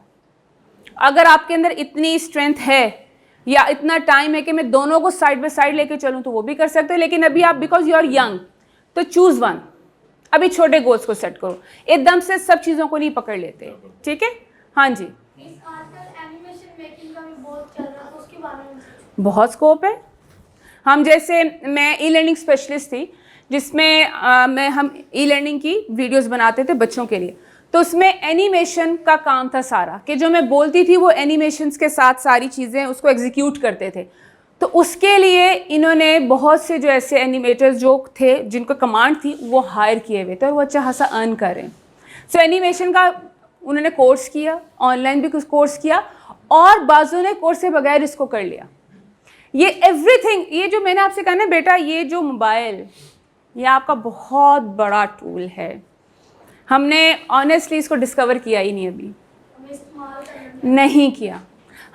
अगर आपके अंदर इतनी स्ट्रेंथ है या इतना टाइम है कि मैं दोनों को साइड बाय साइड लेके चलूँ, तो वो भी कर सकते हो। लेकिन अभी आप बिकॉज यू आर यंग, तो चूज़ वन। अभी छोटे गोल्स को सेट करो, एकदम से सब चीज़ों को नहीं पकड़ लेते, ठीक है। हाँ जी, आजकल एनिमेशन मेकिंग का भी बहुत चल रहा है, तो उसके बारे में बहुत स्कोप है। हम जैसे मैं ई लर्निंग स्पेशलिस्ट थी, जिसमें हम ई लर्निंग की वीडियोस बनाते थे बच्चों के लिए। तो उसमें एनिमेशन का काम था सारा, कि जो मैं बोलती थी वो एनिमेशंस के साथ सारी चीज़ें उसको एग्जीक्यूट करते थे। तो उसके लिए इन्होंने बहुत से जो ऐसे एनिमेटर्स जो थे, जिनको कमांड थी, वो हायर किए हुए थे और वो अच्छा खासा अर्न कर रहे हैं। सो एनिमेशन का उन्होंने कोर्स किया, ऑनलाइन भी कुछ कोर्स किया, और बाज़ों ने कोर्स से बगैर इसको कर लिया। ये एवरीथिंग, ये जो मैंने आपसे कहा ना बेटा, ये जो मोबाइल, ये आपका बहुत बड़ा टूल है। हमने ऑनेस्टली इसको डिस्कवर किया ही नहीं, अभी हमें इस्तेमाल करना नहीं किया।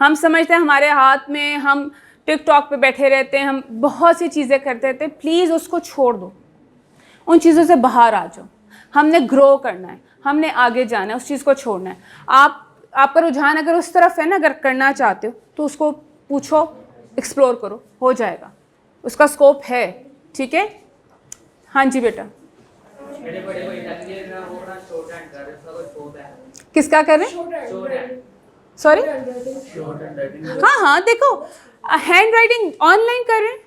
हम समझते हैं हमारे हाथ में, हम टिकटॉक पे बैठे रहते हैं, हम बहुत सी चीज़ें करते रहते हैं। प्लीज़ उसको छोड़ दो, उन चीज़ों से बाहर आ जाओ। हमने ग्रो करना है, हमने आगे जाना है, उस चीज़ को छोड़ना है। आपका रुझान अगर उस तरफ है ना, अगर करना चाहते हो तो उसको पूछो, एक्सप्लोर करो, हो जाएगा, उसका स्कोप है, ठीक है। हाँ जी बेटा, किसका कर रहे हैं? सॉरी, हाँ हाँ, देखो हैंड राइटिंग ऑनलाइन कर रहे हैं।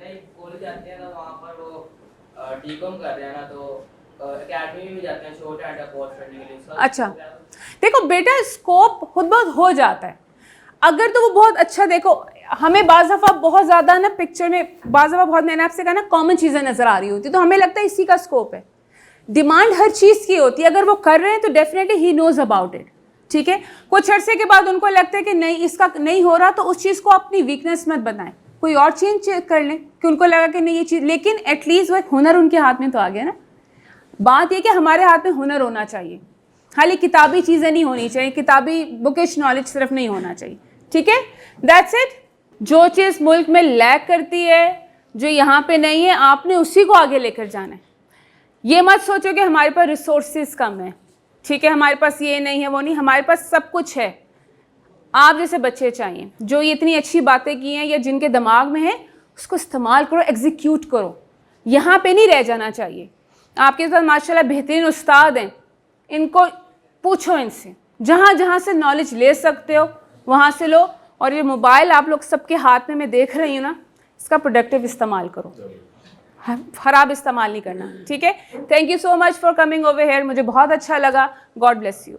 नहीं, कॉलेज जाते हैं ना, वहाँ पर वो डीकॉम कर रहे हैं ना, तो एकेडमी में भी जाते हैं शॉर्ट हैंड का कोर्स करने के लिए। अच्छा, देखो बेटा, स्कोप खुद बहुत हो जाता है अगर तो वो बहुत अच्छा। देखो हमें बाज़ दफ़ा बहुत ज़्यादा ना पिक्चर में, बाज़ दफ़ा बहुत, मैंने आपसे कहा ना, कॉमन चीज़ें नज़र आ रही होती, तो हमें लगता है इसी का स्कोप है। डिमांड हर चीज़ की होती है, अगर वो कर रहे हैं तो definitely he knows about it, ठीक है। कुछ अरसे के बाद उनको लगता है कि नहीं, इसका नहीं हो रहा, तो उस चीज़ को अपनी वीकनेस मत बनाएं, कोई और चेंज कर लें कि उनको लगा कि नहीं ये चीज़, लेकिन एटलीस्ट वो एक हुनर उनके हाथ में तो आ गया ना। बात ये कि हमारे हाथ में हुनर होना चाहिए, खाली किताबी चीज़ें नहीं होनी चाहिए, किताबी बुकिश नॉलेज सिर्फ नहीं होना चाहिए, ठीक है। That's it. जो चीज़ मुल्क में लैक करती है, जो यहाँ पे नहीं है, आपने उसी को आगे लेकर जाना है। ये मत सोचो कि हमारे पास रिसोर्सेज कम है, ठीक है, हमारे पास ये नहीं है वो नहीं, हमारे पास सब कुछ है। आप जैसे बच्चे चाहिए जो ये इतनी अच्छी बातें की हैं या जिनके दिमाग में है, उसको इस्तेमाल करो, एग्जीक्यूट करो, यहाँ पे नहीं रह जाना चाहिए। आपके साथ माशाल्लाह बेहतरीन उस्ताद हैं, इनको पूछो, इनसे जहाँ जहाँ से नॉलेज ले सकते हो वहाँ से लो। और ये मोबाइल आप लोग सबके हाथ में मैं देख रही हूँ ना, इसका प्रोडक्टिव इस्तेमाल करो, ख़राब इस्तेमाल नहीं करना, ठीक है। Thank you so much for coming over here, मुझे बहुत अच्छा लगा। God bless you.